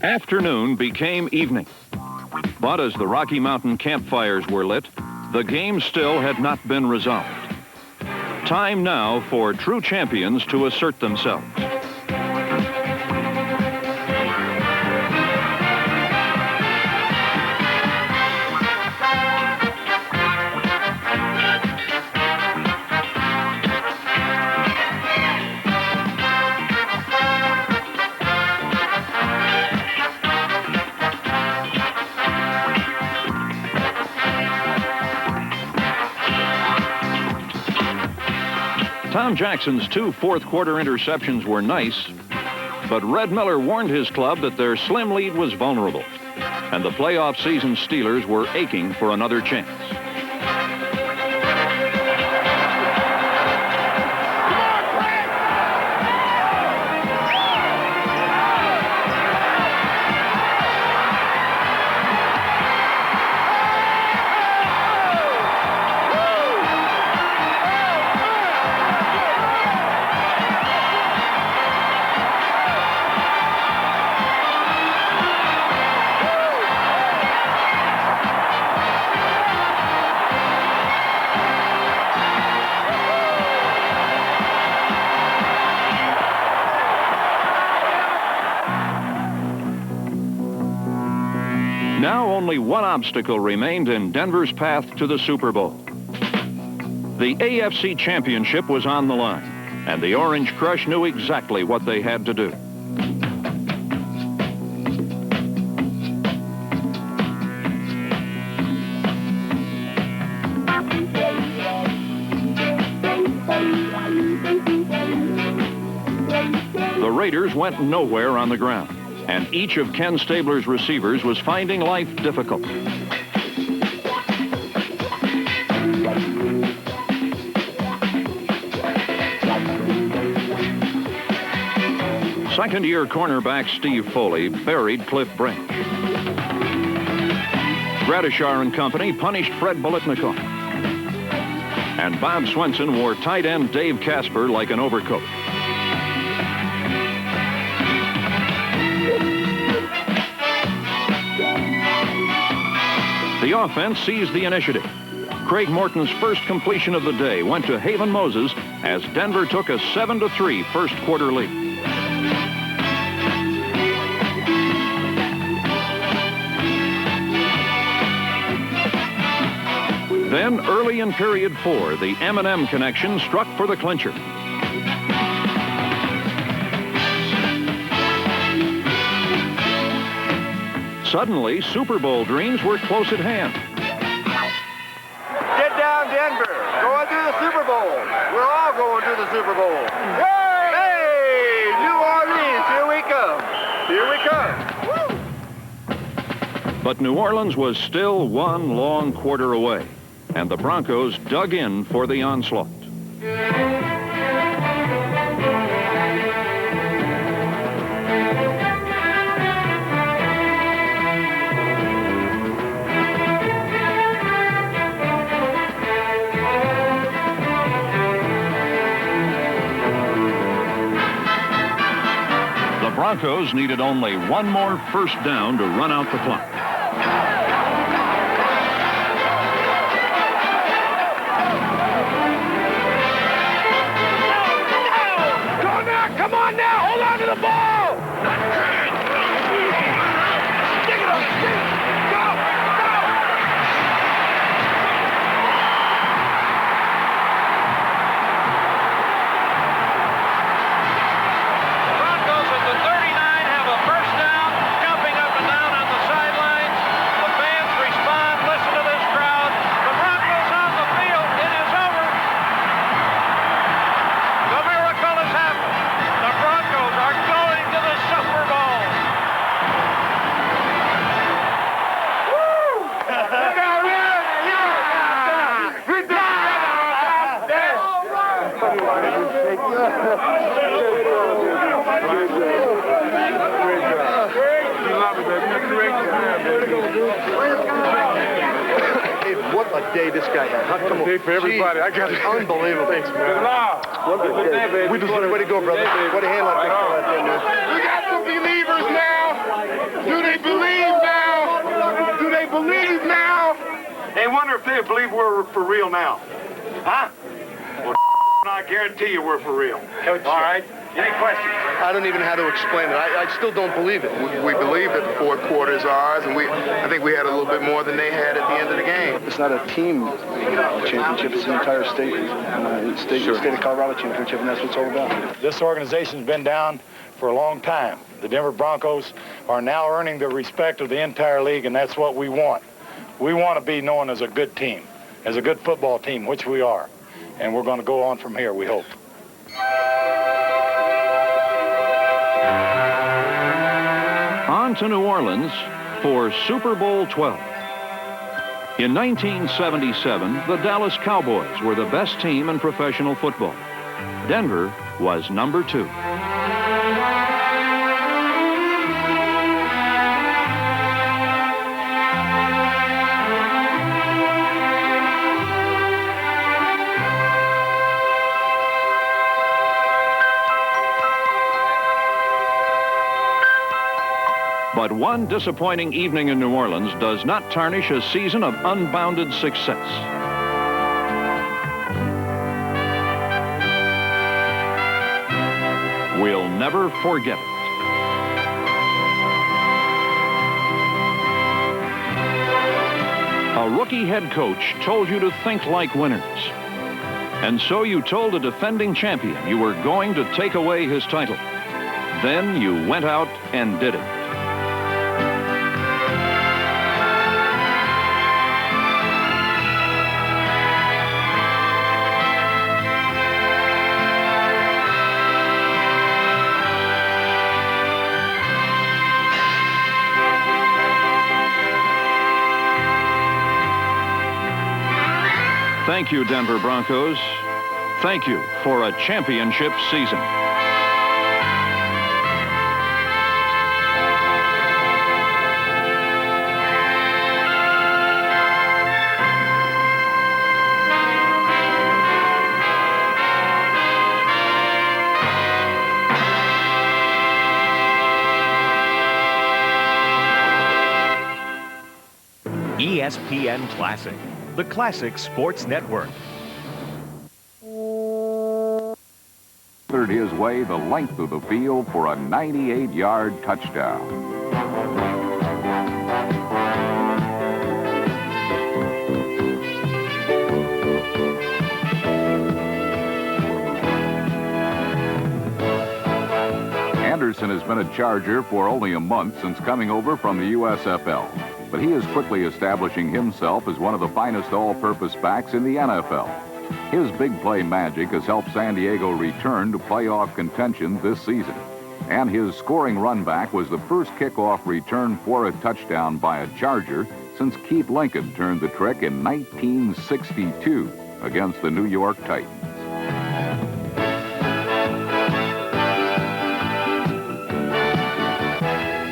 D: Afternoon became evening. But as the Rocky Mountain campfires were lit, the game still had not been resolved. Time now for true champions to assert themselves. Tom Jackson's 2 fourth-quarter interceptions were nice, but Red Miller warned his club that their slim lead was vulnerable, and the playoff season Steelers were aching for another chance. Now only one obstacle remained in Denver's path to the Super Bowl. The AFC Championship was on the line, and the Orange Crush knew exactly what they had to do. The Raiders went nowhere on the ground, and each of Ken Stabler's receivers was finding life difficult. Second-year cornerback Steve Foley buried Cliff Branch. Gradishar and company punished Fred Bolitnikoff. And Bob Swenson wore tight end Dave Casper like an overcoat. The offense seized the initiative. Craig Morton's first completion of the day went to Haven Moses as Denver took a 7-3 first-quarter lead. Then, early in period 4, the M&M connection struck for the clincher. Suddenly, Super Bowl dreams were close at hand.
L: Get down, Denver. Going to the Super Bowl. We're all going to the Super Bowl. Hey, New Orleans, here we come. Here we come.
D: But New Orleans was still one long quarter away, and the Broncos dug in for the onslaught. The Broncos needed only one more first down to run out the clock.
L: Come on now, hold on to the ball! Stick it up, go!
B: Broncos at the 39 have a first down, jumping up and down on the sidelines. The fans respond. Listen to this crowd. The Broncos on the field. It is over. The miracle has happened. The Broncos are going to the Super Bowl.
L: Hey, what a day this guy had. Come on.
H: Day for everybody. I got it.
L: Unbelievable. Thanks, man. What a day. We deserve. Way to go, brother. Way to handle that big fella right there, man.
H: We got some believers now. Do they believe now? Do they believe now? Hey, wonder if they believe we're for real now. Huh? Well, I guarantee you we're for real. All right? Any questions?
L: I don't even know how to explain it. I still don't believe it.
H: We believe that the fourth quarter is ours, and I think we had a little bit more than they had at the end of the game.
S: It's not a team championship, it's an entire state, state of Colorado championship, and that's what it's all about.
I: This organization's been down for a long time. The Denver Broncos are now earning the respect of the entire league, and that's what we want. We want to be known as a good team, as a good football team, which we are. And we're going to go on from here, we hope.
D: On to New Orleans for Super Bowl 12. In 1977, the Dallas Cowboys were the best team in professional football. Denver was number 2. But one disappointing evening in New Orleans does not tarnish a season of unbounded success. We'll never forget it. A rookie head coach told you to think like winners. And so you told a defending champion you were going to take away his title. Then you went out and did it. Thank you, Denver Broncos. Thank you for a championship season.
E: ESPN Classic, the Classic Sports Network.
K: His way the length of the field for a 98-yard touchdown. Anderson has been a Charger for only a month since coming over from the USFL, but he is quickly establishing himself as one of the finest all-purpose backs in the NFL. His big play magic has helped San Diego return to playoff contention this season, and his scoring run back was the first kickoff return for a touchdown by a Charger since Keith Lincoln turned the trick in 1962 against the New York Titans.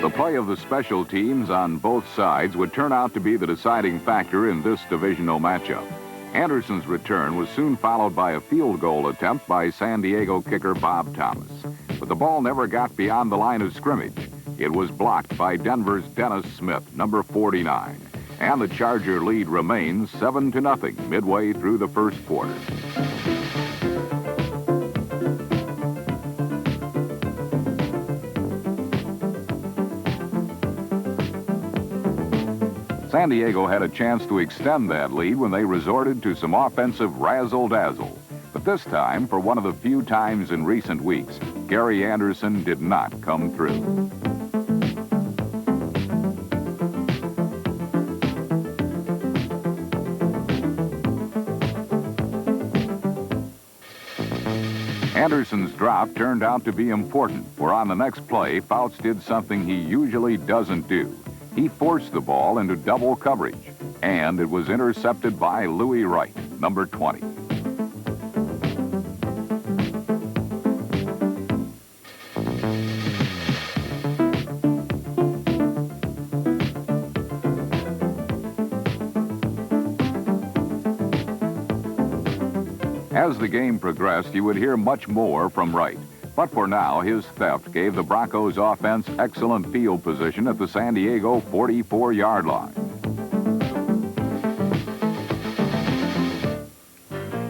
K: The play of the special teams on both sides would turn out to be the deciding factor in this divisional matchup. Anderson's return was soon followed by a field goal attempt by San Diego kicker Bob Thomas. But the ball never got beyond the line of scrimmage. It was blocked by Denver's Dennis Smith, number 49. And the Charger lead remains 7-0 midway through the first quarter. San Diego had a chance to extend that lead when they resorted to some offensive razzle-dazzle. But this time, for one of the few times in recent weeks, Gary Anderson did not come through. Anderson's drop turned out to be important, for on the next play, Fouts did something he usually doesn't do. He forced the ball into double coverage, and it was intercepted by Louis Wright, number 20. As the game progressed, you would hear much more from Wright. But for now, his theft gave the Broncos offense excellent field position at the San Diego 44-yard line.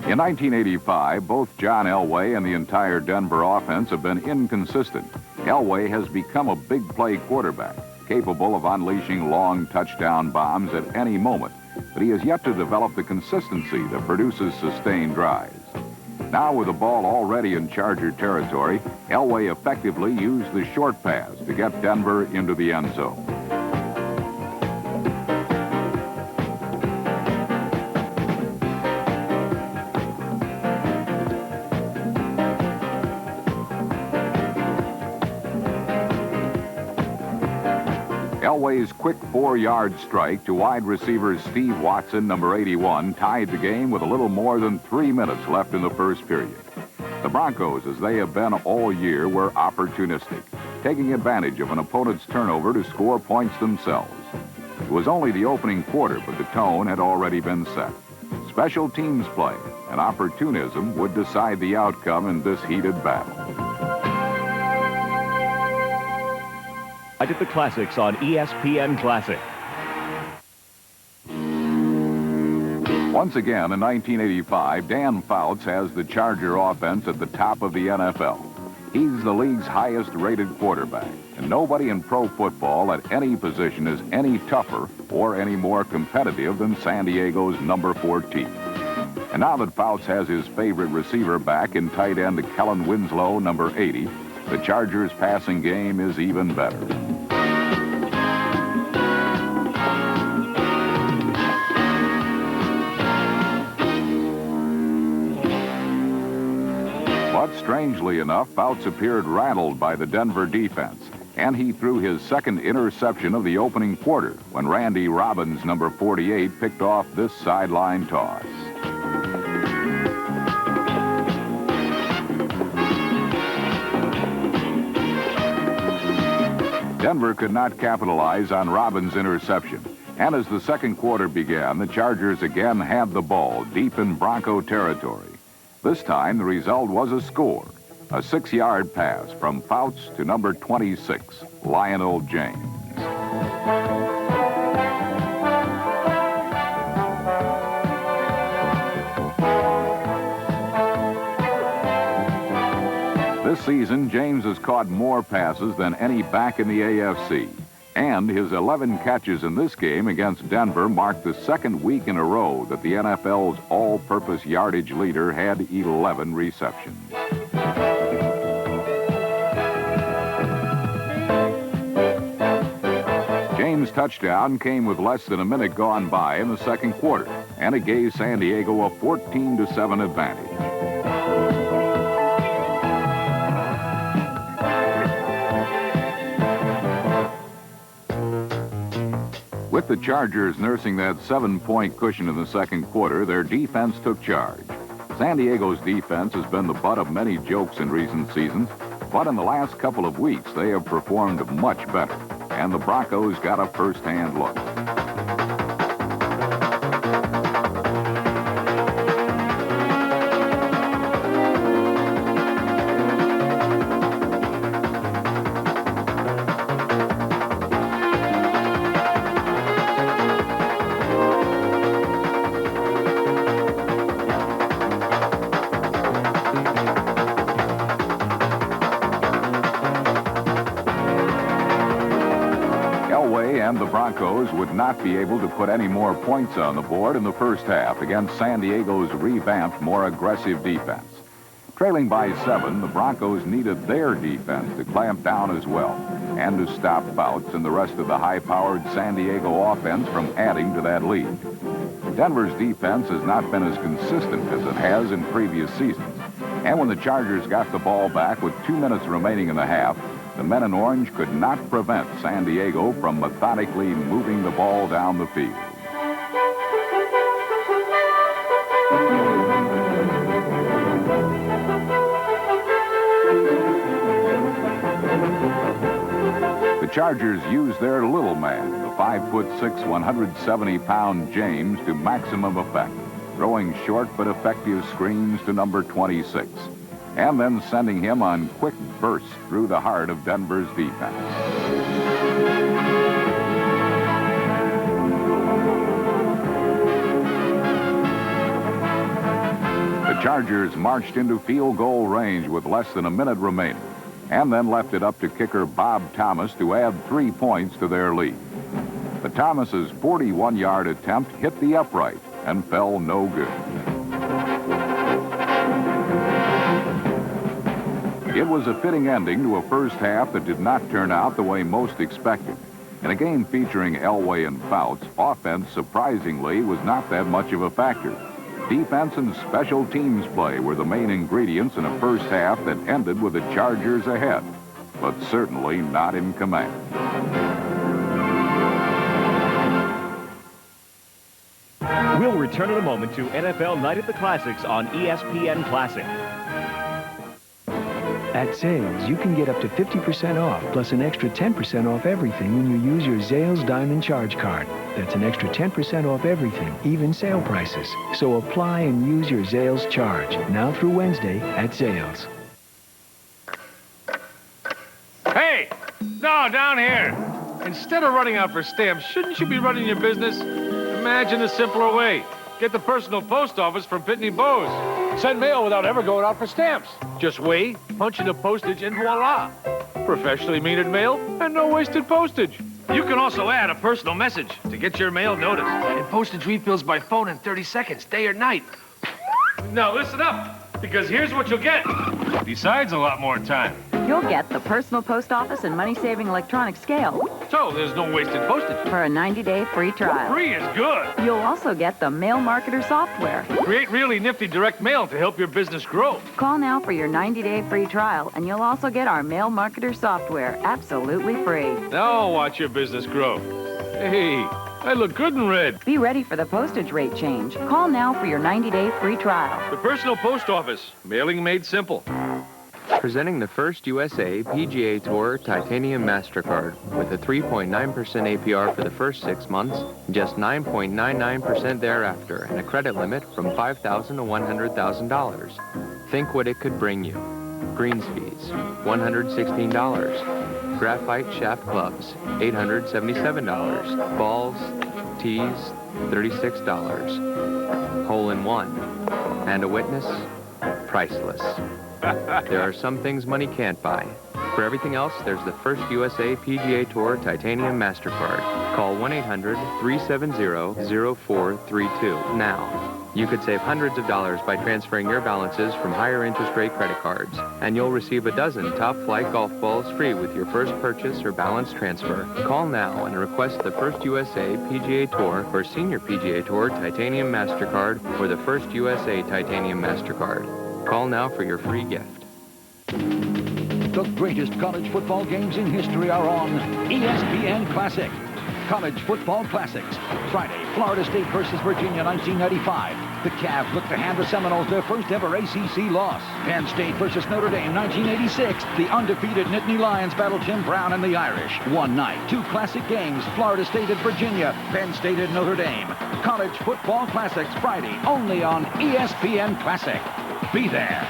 K: In 1985, both John Elway and the entire Denver offense have been inconsistent. Elway has become a big play quarterback, capable of unleashing long touchdown bombs at any moment, but he has yet to develop the consistency that produces sustained drives. Now, with the ball already in Charger territory, Elway effectively used the short pass to get Denver into the end zone. Elway's quick 4-yard strike to wide receiver Steve Watson, number 81, tied the game with a little more than 3 minutes left in the first period. The Broncos, as they have been all year, were opportunistic, taking advantage of an opponent's turnover to score points themselves. It was only the opening quarter, but the tone had already been set. Special teams play and opportunism would decide the outcome in this heated battle.
E: I did the classics on ESPN Classic.
K: Once again, in 1985, Dan Fouts has the Charger offense at the top of the NFL. He's the league's highest-rated quarterback, and nobody in pro football at any position is any tougher or any more competitive than San Diego's number 14. And now that Fouts has his favorite receiver back in tight end Kellen Winslow, number 80, the Chargers' passing game is even better. But strangely enough, Fouts appeared rattled by the Denver defense, and he threw his second interception of the opening quarter when Randy Robbins, number 48, picked off this sideline toss. Denver could not capitalize on Robbins' interception, and as the second quarter began, the Chargers again had the ball deep in Bronco territory. This time, the result was a score, a 6-yard pass from Fouts to number 26, Lionel James. This season, James has caught more passes than any back in the AFC. And his 11 catches in this game against Denver marked the second week in a row that the NFL's all-purpose yardage leader had 11 receptions. James' touchdown came with less than a minute gone by in the second quarter, and it gave San Diego a 14-7 advantage. With the Chargers nursing that 7-point cushion in the second quarter, their defense took charge. San Diego's defense has been the butt of many jokes in recent seasons, but in the last couple of weeks, they have performed much better, and the Broncos got a first-hand look. And the Broncos would not be able to put any more points on the board in the first half against San Diego's revamped, more aggressive defense. Trailing by 7, the Broncos needed their defense to clamp down as well and to stop Fouts and the rest of the high-powered San Diego offense from adding to that lead. Denver's defense has not been as consistent as it has in previous seasons. And when the Chargers got the ball back with 2 minutes remaining in the half, the men in orange could not prevent San Diego from methodically moving the ball down the field. The Chargers used their little man, the 5'6", 170-pound James, to maximum effect, throwing short but effective screens to number 26. And then sending him on quick bursts through the heart of Denver's defense. The Chargers marched into field goal range with less than a minute remaining, and then left it up to kicker Bob Thomas to add 3 points to their lead. But Thomas's 41-yard attempt hit the upright and fell no good. It was a fitting ending to a first half that did not turn out the way most expected. In a game featuring Elway and Fouts, offense, surprisingly, was not that much of a factor. Defense and special teams play were the main ingredients in a first half that ended with the Chargers ahead, but certainly not in command.
E: We'll return in a moment to NFL Night at the Classics on ESPN Classic.
C: At Zales, you can get up to 50% off, plus an extra 10% off everything when you use your Zales Diamond Charge Card. That's an extra 10% off everything, even sale prices. So apply and use your Zales Charge, now through Wednesday at Zales.
F: Hey! No, down here. Instead of running out for stamps, shouldn't you be running your business? Imagine a simpler way. Get the personal post office from Pitney Bowes. Send mail without ever going out for stamps. Just weigh, punch in the postage, and voila. Professionally metered mail and no wasted postage. You can also add a personal message to get your mail noticed. And postage refills by phone in 30 seconds, day or night. Now listen up, because here's what you'll get. Besides a lot more time.
M: You'll get the personal post office and money-saving electronic scale.
F: So there's no wasted postage.
M: For a 90-day free trial.
F: Free is good.
M: You'll also get the Mail Marketer software.
F: Create really nifty direct mail to help your business grow.
M: Call now for your 90-day free trial, and you'll also get our Mail Marketer software absolutely free.
F: Now watch your business grow. Hey, I look good in red.
M: Be ready for the postage rate change. Call now for your 90-day free trial.
F: The Personal Post Office. Mailing made simple.
R: Presenting the first USA PGA Tour Titanium MasterCard with a 3.9% APR for the first 6 months, just 9.99% thereafter, and a credit limit from $5,000 to $100,000. Think what it could bring you. Greens fees, $116. Graphite shaft clubs, $877. Balls, tees, $36. Hole in one. And a witness, priceless. There are some things money can't buy. For everything else, there's the first USA PGA Tour Titanium MasterCard. Call 1-800-370-0432 now. You could save hundreds of dollars by transferring your balances from higher interest rate credit cards. And you'll receive a dozen top flight golf balls free with your first purchase or balance transfer. Call now and request the First USA PGA Tour or Senior PGA Tour Titanium MasterCard or the First USA Titanium MasterCard. Call now for your free gift.
J: The greatest college football games in history are on ESPN Classic. College Football Classics. Friday, Florida State versus Virginia, 1995. The Cavs look to hand the Seminoles their first ever ACC loss. Penn State versus Notre Dame, 1986. The undefeated Nittany Lions battle Jim Brown and the Irish. One night, two classic games. Florida State at Virginia, Penn State at Notre Dame. College Football Classics, Friday, only on ESPN Classic. Be there.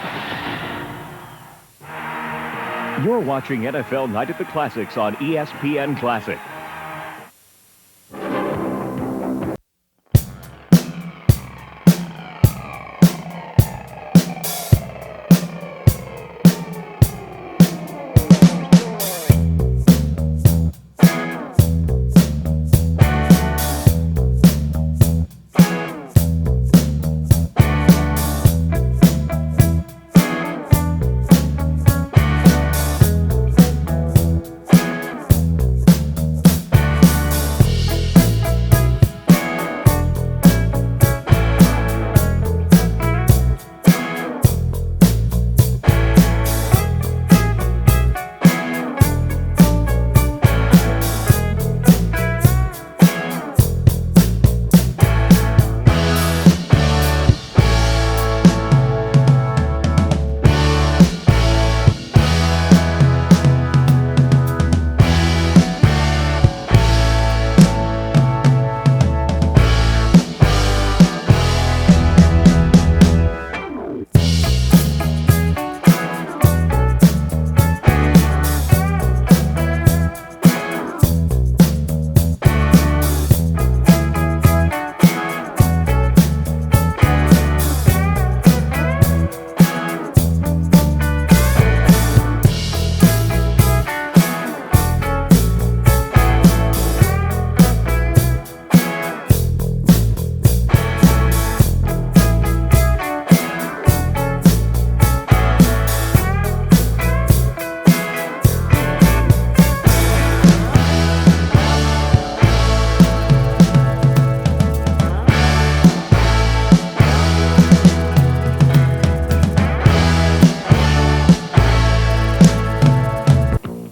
E: You're watching NFL Night at the Classics on ESPN Classic.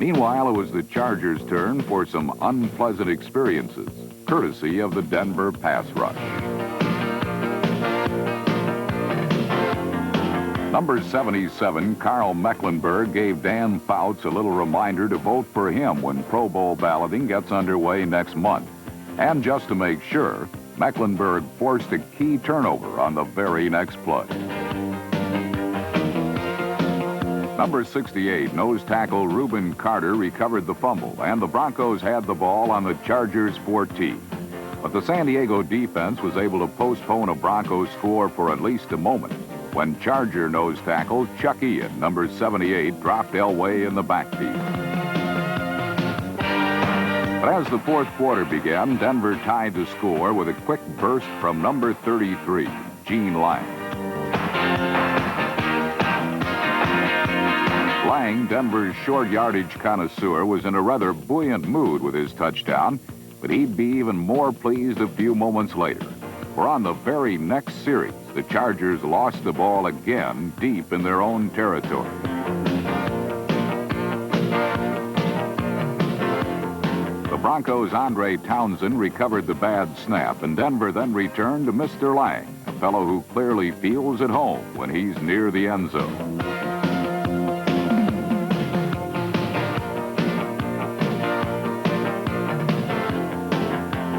K: Meanwhile, it was the Chargers' turn for some unpleasant experiences, courtesy of the Denver pass rush. Number 77, Carl Mecklenburg, gave Dan Fouts a little reminder to vote for him when Pro Bowl balloting gets underway next month. And just to make sure, Mecklenburg forced a key turnover on the very next play. Number 68, nose tackle Reuben Carter recovered the fumble, and the Broncos had the ball on the Chargers' 14. But the San Diego defense was able to postpone a Broncos score for at least a moment when Charger nose tackle Chuck Ian, number 78, dropped Elway in the backfield. But as the fourth quarter began, Denver tied the score with a quick burst from number 33, Gene Lang. Lang, Denver's short yardage connoisseur, was in a rather buoyant mood with his touchdown, but he'd be even more pleased a few moments later. For on the very next series, the Chargers lost the ball again deep in their own territory. The Broncos' Andre Townsend recovered the bad snap, and Denver then returned to Mr. Lang, a fellow who clearly feels at home when he's near the end zone.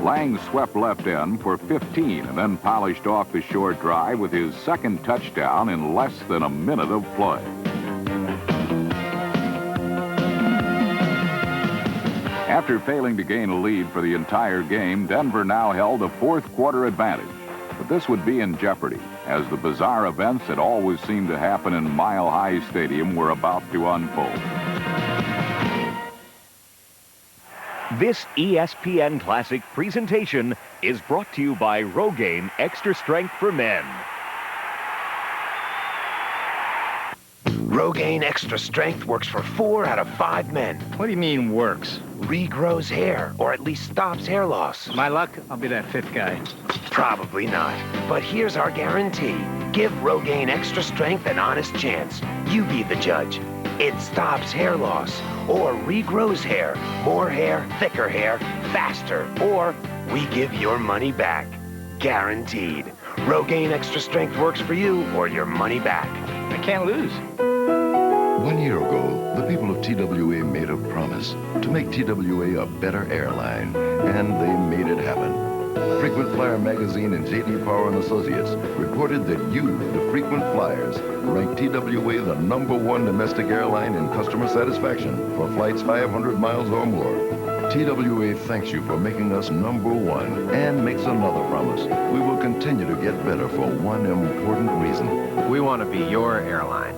K: Lang swept left end for 15 and then polished off the short drive with his second touchdown in less than a minute of play. After failing to gain a lead for the entire game, Denver now held a fourth quarter advantage. But this would be in jeopardy, as the bizarre events that always seem to happen in Mile High Stadium were about to unfold.
E: This ESPN Classic presentation is brought to you by Rogaine Extra Strength for Men.
T: Rogaine Extra Strength works for 4 out of 5 men. What do you mean works? Regrows hair, or at least stops hair loss.
U: My luck, I'll be that 5th guy.
T: Probably not. But here's our guarantee. Give Rogaine Extra Strength an honest chance. You be the judge. It stops hair loss, or regrows hair, more hair, thicker hair, faster, or we give your money back. Guaranteed. Rogaine Extra Strength works for you, or your money back.
U: I can't lose.
V: 1 year ago, the people of TWA made a promise to make TWA a better airline, and they made it happen. Frequent Flyer magazine and J.D. Power and Associates reported that you, the frequent flyers, ranked TWA the #1 domestic airline in customer satisfaction for flights 500 miles or more. TWA thanks you for making us #1 and makes another promise. We will continue to get better for one important reason.
U: We want to be your airline.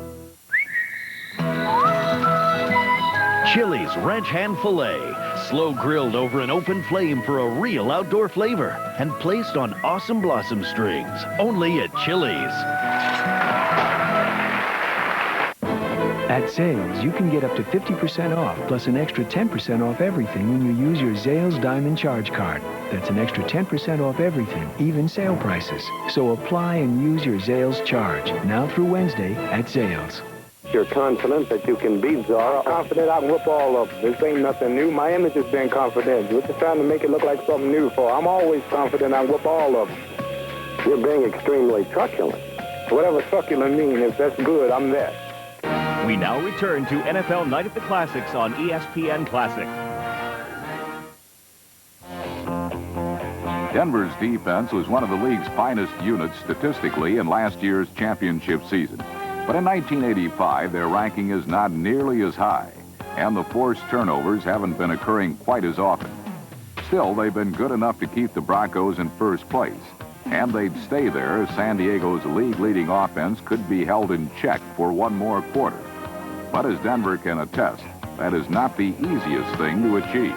E: Chili's Ranch Hand Filet, slow grilled over an open flame for a real outdoor flavor and placed on awesome blossom strings, only at Chili's.
C: At Zales, you can get up to 50% off, plus an extra 10% off everything when you use your Zales Diamond Charge Card. That's an extra 10% off everything, even sale prices. So apply and use your Zales Charge, now through Wednesday at Zales.
W: You're confident that you can beat Zara. Confident I can whip all of them. This ain't nothing new. My image has been confident. We're just trying to make it look like something new for. I'm always confident I can whip all of them. You're being extremely truculent. Whatever truculent means, if that's good, I'm that.
E: We now return to NFL Night at the Classics on ESPN Classic.
K: Denver's defense was one of the league's finest units statistically in last year's championship season. But in 1985, their ranking is not nearly as high, and the forced turnovers haven't been occurring quite as often. Still, they've been good enough to keep the Broncos in first place, and they'd stay there as San Diego's league-leading offense could be held in check for one more quarter. But as Denver can attest, that is not the easiest thing to achieve.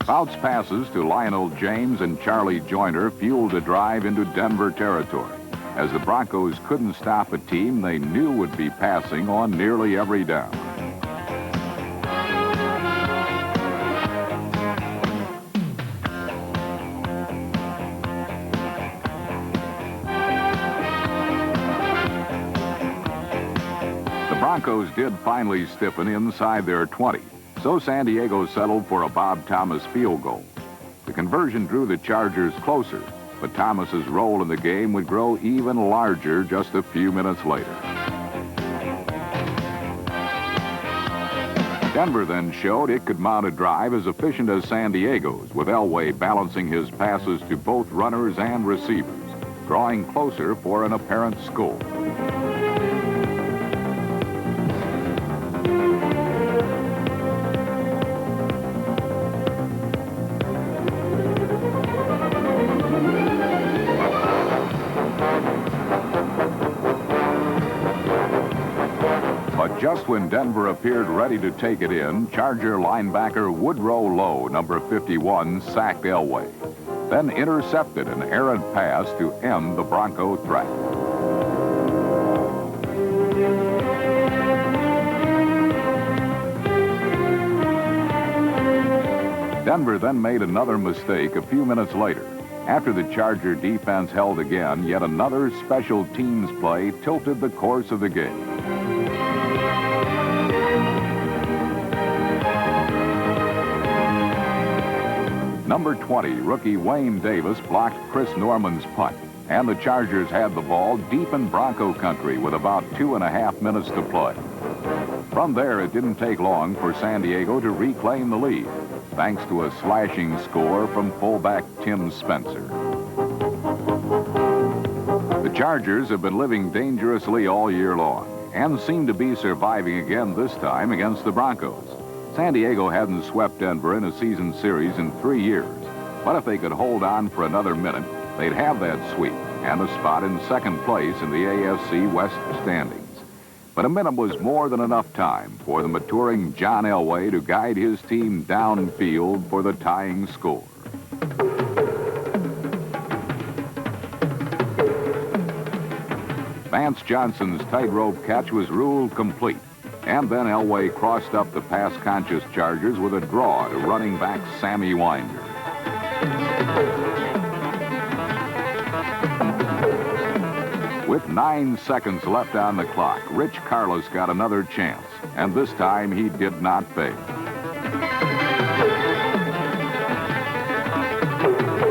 K: Bounce passes to Lionel James and Charlie Joyner fueled a drive into Denver territory, as the Broncos couldn't stop a team they knew would be passing on nearly every down. The Broncos did finally stiffen inside their 20. So San Diego settled for a Bob Thomas field goal. The conversion drew the Chargers closer, but Thomas's role in the game would grow even larger just a few minutes later. Denver then showed it could mount a drive as efficient as San Diego's, with Elway balancing his passes to both runners and receivers, drawing closer for an apparent score. Just when Denver appeared ready to take it in, Charger linebacker Woodrow Lowe, number 51, sacked Elway, then intercepted an errant pass to end the Bronco threat. Denver then made another mistake a few minutes later. After the Charger defense held again, yet another special teams play tilted the course of the game. Number 20, rookie Wayne Davis blocked Chris Norman's punt, and the Chargers had the ball deep in Bronco country with about 2.5 minutes to play. From there, it didn't take long for San Diego to reclaim the lead, thanks to a slashing score from fullback Tim Spencer. The Chargers have been living dangerously all year long and seem to be surviving again this time against the Broncos. San Diego hadn't swept Denver in a season series in 3 years, but if they could hold on for another minute, they'd have that sweep and a spot in second place in the AFC West standings. But a minute was more than enough time for the maturing John Elway to guide his team downfield for the tying score. Vance Johnson's tightrope catch was ruled complete, and then Elway crossed up the pass-conscious Chargers with a draw to running back Sammy Winder. With 9 seconds left on the clock, Rich Carlos got another chance, and this time he did not fail.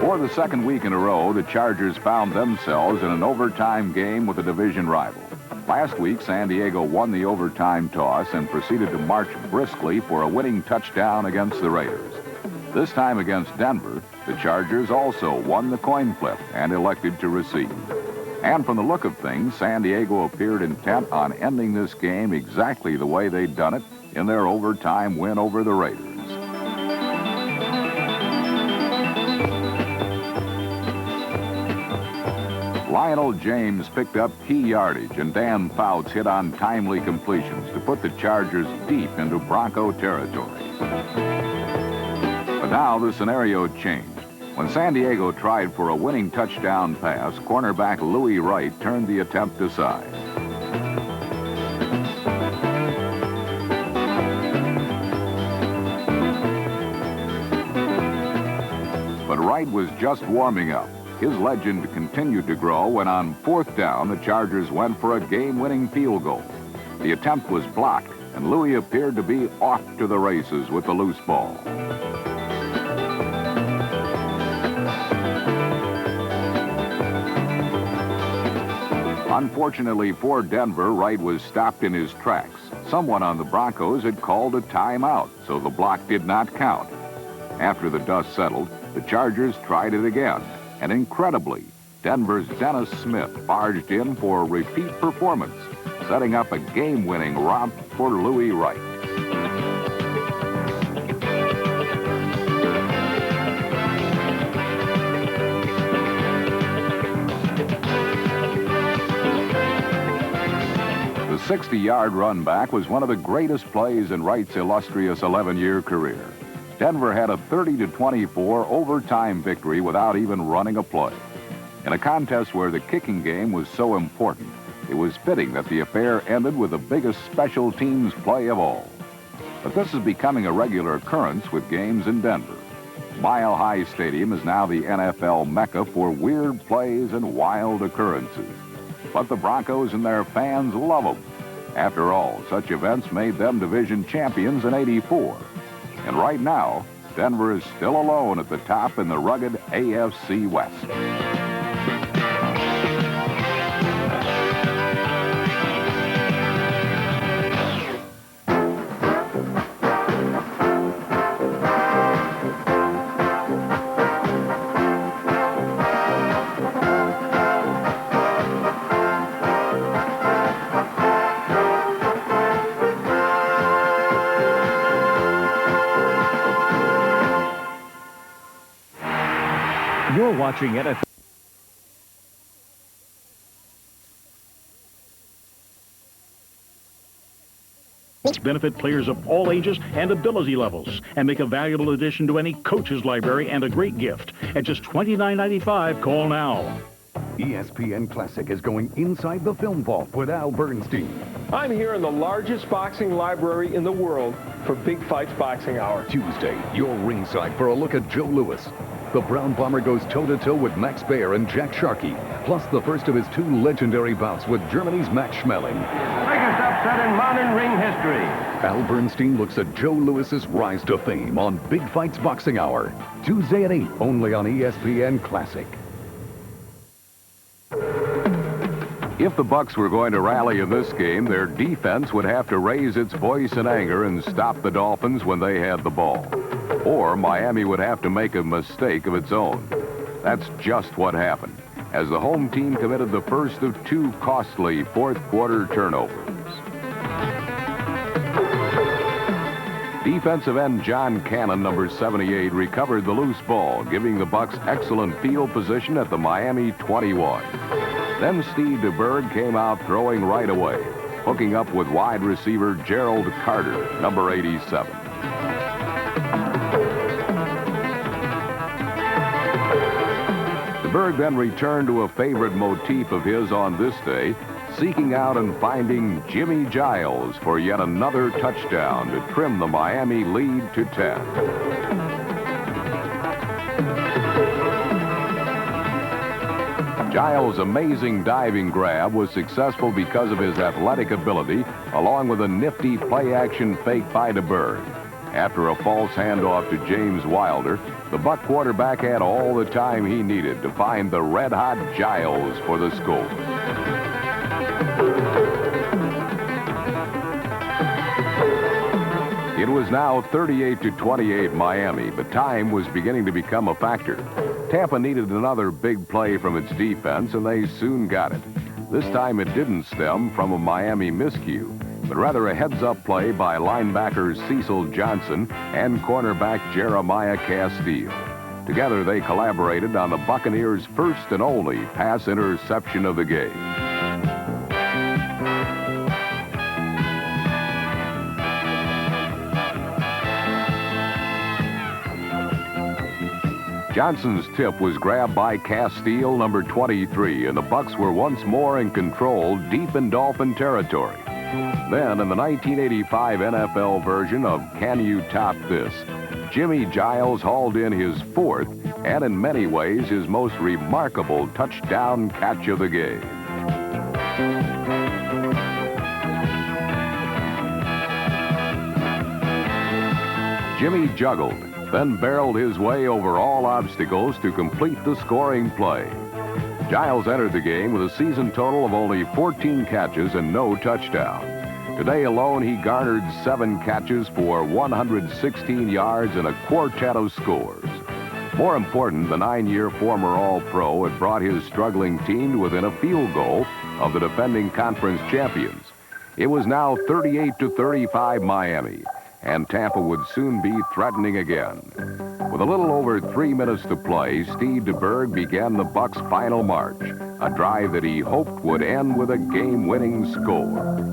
K: For the second week in a row, the Chargers found themselves in an overtime game with a division rival. Last week, San Diego won the overtime toss and proceeded to march briskly for a winning touchdown against the Raiders. This time against Denver, the Chargers also won the coin flip and elected to receive. And from the look of things, San Diego appeared intent on ending this game exactly the way they'd done it in their overtime win over the Raiders. Lionel James picked up key yardage, and Dan Fouts hit on timely completions to put the Chargers deep into Bronco territory. But now the scenario changed. When San Diego tried for a winning touchdown pass, cornerback Louis Wright turned the attempt aside. But Wright was just warming up. His legend continued to grow when on 4th down, the Chargers went for a game-winning field goal. The attempt was blocked, and Louis appeared to be off to the races with the loose ball. Unfortunately for Denver, Wright was stopped in his tracks. Someone on the Broncos had called a timeout, so the block did not count. After the dust settled, the Chargers tried it again. And incredibly, Denver's Dennis Smith barged in for a repeat performance, setting up a game-winning romp for Louis Wright. The 60-yard run back was one of the greatest plays in Wright's illustrious 11-year career. Denver had a 30-24 overtime victory without even running a play. In a contest where the kicking game was so important, it was fitting that the affair ended with the biggest special teams play of all. But this is becoming a regular occurrence with games in Denver. Mile High Stadium is now the NFL mecca for weird plays and wild occurrences. But the Broncos and their fans love them. After all, such events made them division champions in '84. And right now, Denver is still alone at the top in the rugged AFC West.
A: You're watching NFL. Benefit players of all ages and ability levels and make a valuable addition to any coach's library and a great gift. At just $29.95, call now.
J: ESPN Classic is going inside the film vault with Al Bernstein.
N: I'm here in the largest boxing library in the world for Big Fights Boxing Hour.
J: Tuesday, you're ringside for a look at Joe Louis. The Brown Bomber goes toe-to-toe with Max Baer and Jack Sharkey, plus the first of his 2 legendary bouts with Germany's Max Schmeling.
O: Biggest upset in modern ring history.
J: Al Bernstein looks at Joe Louis's rise to fame on Big Fights Boxing Hour. Tuesday at 8, only on ESPN Classic.
K: If the Bucs were going to rally in this game, their defense would have to raise its voice in anger and stop the Dolphins when they had the ball. Or Miami would have to make a mistake of its own. That's just what happened, as the home team committed the first of 2 costly fourth-quarter turnovers. Defensive end John Cannon, number 78, recovered the loose ball, giving the Bucs excellent field position at the Miami 21. Then Steve DeBerg came out throwing right away. hooking up with wide receiver Gerald Carter, number 87. DeBerg then returned to a favorite motif of his on this day, seeking out and finding Jimmy Giles for yet another touchdown to trim the Miami lead to 10. Giles' amazing diving grab was successful because of his athletic ability, along with a nifty play-action fake by DeBerg. After a false handoff to James Wilder, the Buck quarterback had all the time he needed to find the red-hot Giles for the score. It was now 38-28 Miami, but time was beginning to become a factor. Tampa needed another big play from its defense, and they soon got it. This time it didn't stem from a Miami miscue, but rather a heads-up play by linebackers Cecil Johnson and cornerback Jeremiah Castile. Together they collaborated on the Buccaneers' first and only pass interception of the game. Johnson's tip was grabbed by Castile, number 23, and the Bucs were once more in control deep in Dolphin territory. Then, in the 1985 NFL version of Can You Top This?, Jimmy Giles hauled in his fourth and, in many ways, his most remarkable touchdown catch of the game. Jimmy juggled, then barreled his way over all obstacles to complete the scoring play. Giles entered the game with a season total of only 14 catches and no touchdowns. Today alone, he garnered 7 catches for 116 yards and a quartet of scores. More important, the 9-year former All-Pro had brought his struggling team to within a field goal of the defending conference champions. It was now 38-35 Miami, and Tampa would soon be threatening again. With a little over 3 minutes to play, Steve DeBerg began the Bucs' final march, a drive that he hoped would end with a game-winning score.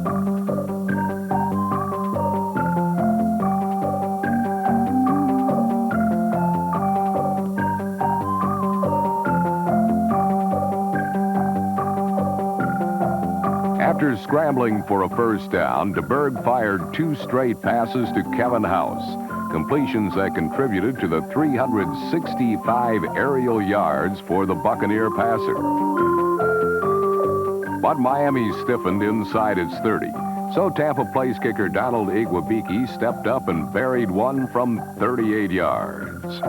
K: After scrambling for a first down, DeBerg fired 2 straight passes to Kevin House, completions that contributed to the 365 aerial yards for the Buccaneer passer. But Miami stiffened inside its 30, so Tampa place kicker Donald Igwebike stepped up and buried one from 38 yards.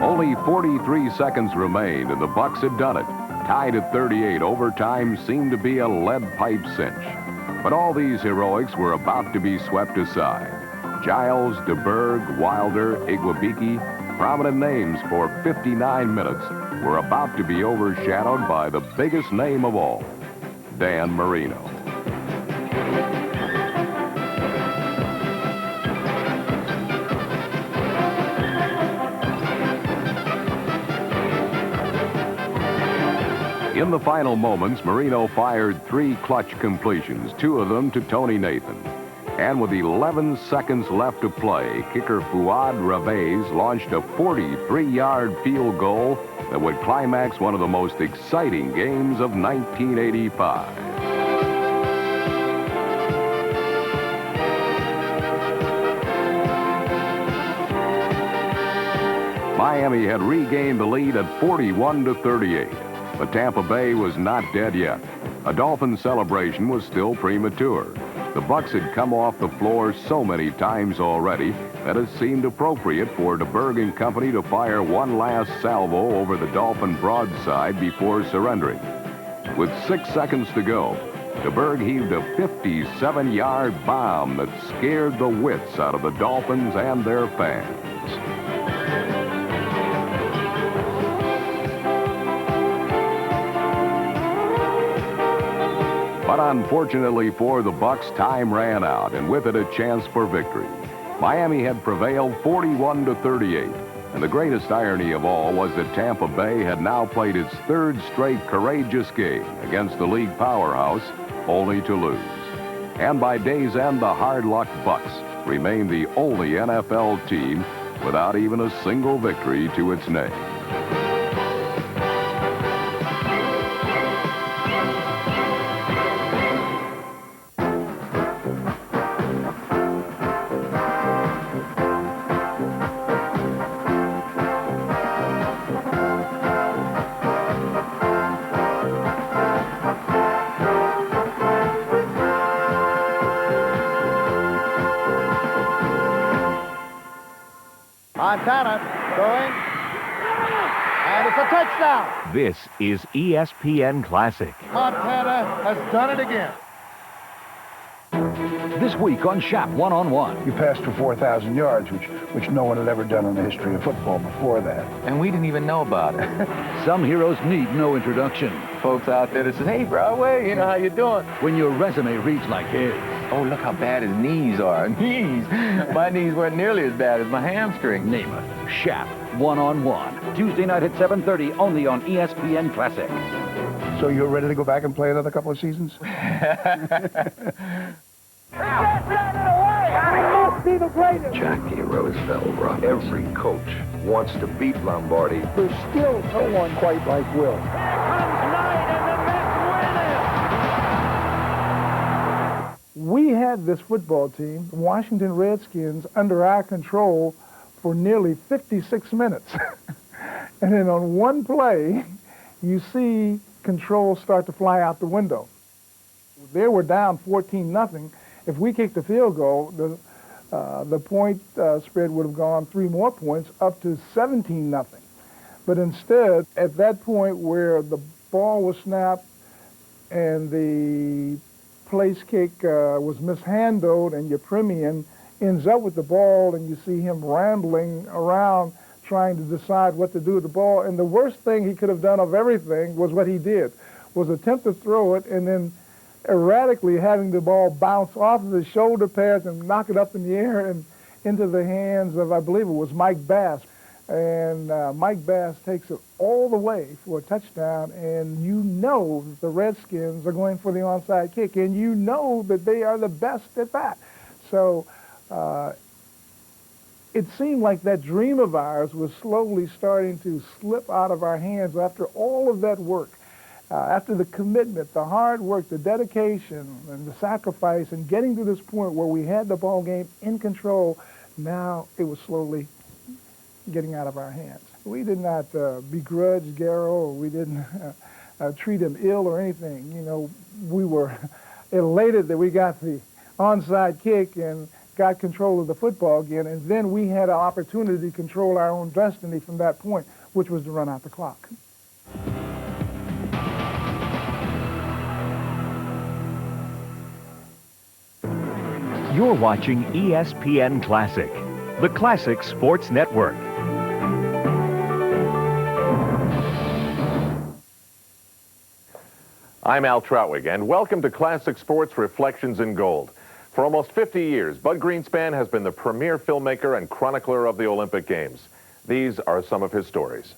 K: Only 43 seconds remained, and the Bucs had done it. Tied at 38, overtime seemed to be a lead pipe cinch. But all these heroics were about to be swept aside. Giles, DeBerg, Wilder, Igwebike, prominent names for 59 minutes, were about to be overshadowed by the biggest name of all, Dan Marino. In the final moments, Marino fired 3 clutch completions, 2 of them to Tony Nathan. And with 11 seconds left to play, kicker Fuad Ravez launched a 43-yard field goal that would climax one of the most exciting games of 1985. Miami had regained the lead at 41-38. But Tampa Bay was not dead yet. A Dolphin celebration was still premature. The Bucs had come off the floor so many times already that it seemed appropriate for DeBerg and company to fire one last salvo over the Dolphin broadside before surrendering. With 6 seconds to go, DeBerg heaved a 57-yard bomb that scared the wits out of the Dolphins and their fans. But unfortunately for the Bucs, time ran out, and with it a chance for victory. Miami had prevailed 41-38, And the greatest irony of all was that Tampa Bay had now played its third straight courageous game against the league powerhouse, only to lose. And by day's end, the hard-luck Bucks remained the only NFL team without even a single victory to its name.
G: Montana throwing, and it's a touchdown.
E: This is ESPN Classic.
G: Montana has done it again.
J: This week on Shap One-on-One.
S: You passed for 4,000 yards, which no one had ever done in the history of football before that.
R: And we didn't even know about it.
J: Some heroes need no introduction.
R: Folks out there that says, hey, Broadway, you know how you doing?
J: When your resume reads like his.
R: Oh, look how bad his knees are. Knees. My knees weren't nearly as bad as my hamstring.
J: Name it. Shap One-on-One. Tuesday night at 7:30, only on ESPN Classic.
S: So you're ready to go back and play another couple of seasons?
P: Jackie Roosevelt, every coach wants to beat Lombardi.
G: There's still no one quite like Will. We had this football team, the Washington Redskins, under our control for nearly 56 minutes. And then on one play, you see control start to fly out the window. They were down 14-0. If we kicked the field goal, the point spread would have gone 3 more points up to 17-0. But instead, at that point where the ball was snapped and the place kick was mishandled and your Premian ends up with the ball and you see him rambling around trying to decide what to do with the ball. And the worst thing he could have done of everything was what he did, was attempt to throw it and then erratically having the ball bounce off of his shoulder pads and knock it up in the air and into the hands of, I believe it was Mike Bass. And Mike Bass takes it all the way for a touchdown, and you know that the Redskins are going for the onside kick, and you know that they are the best at that. So it seemed like that dream of ours was slowly starting to slip out of our hands after all of that work. After the commitment, the hard work, the dedication, and the sacrifice, and getting to this point where we had the ball game in control, now it was slowly getting out of our hands. We did not begrudge Garrow, or we didn't treat him ill or anything. You know, we were elated that we got the onside kick and got control of the football again, and then we had an opportunity to control our own destiny from that point, which was to run out the clock.
E: You're watching ESPN Classic, the Classic Sports Network.
Q: I'm Al Troutwig, and welcome to Classic Sports Reflections in Gold. For almost 50 years, Bud Greenspan has been the premier filmmaker and chronicler of the Olympic Games. These are some of his stories.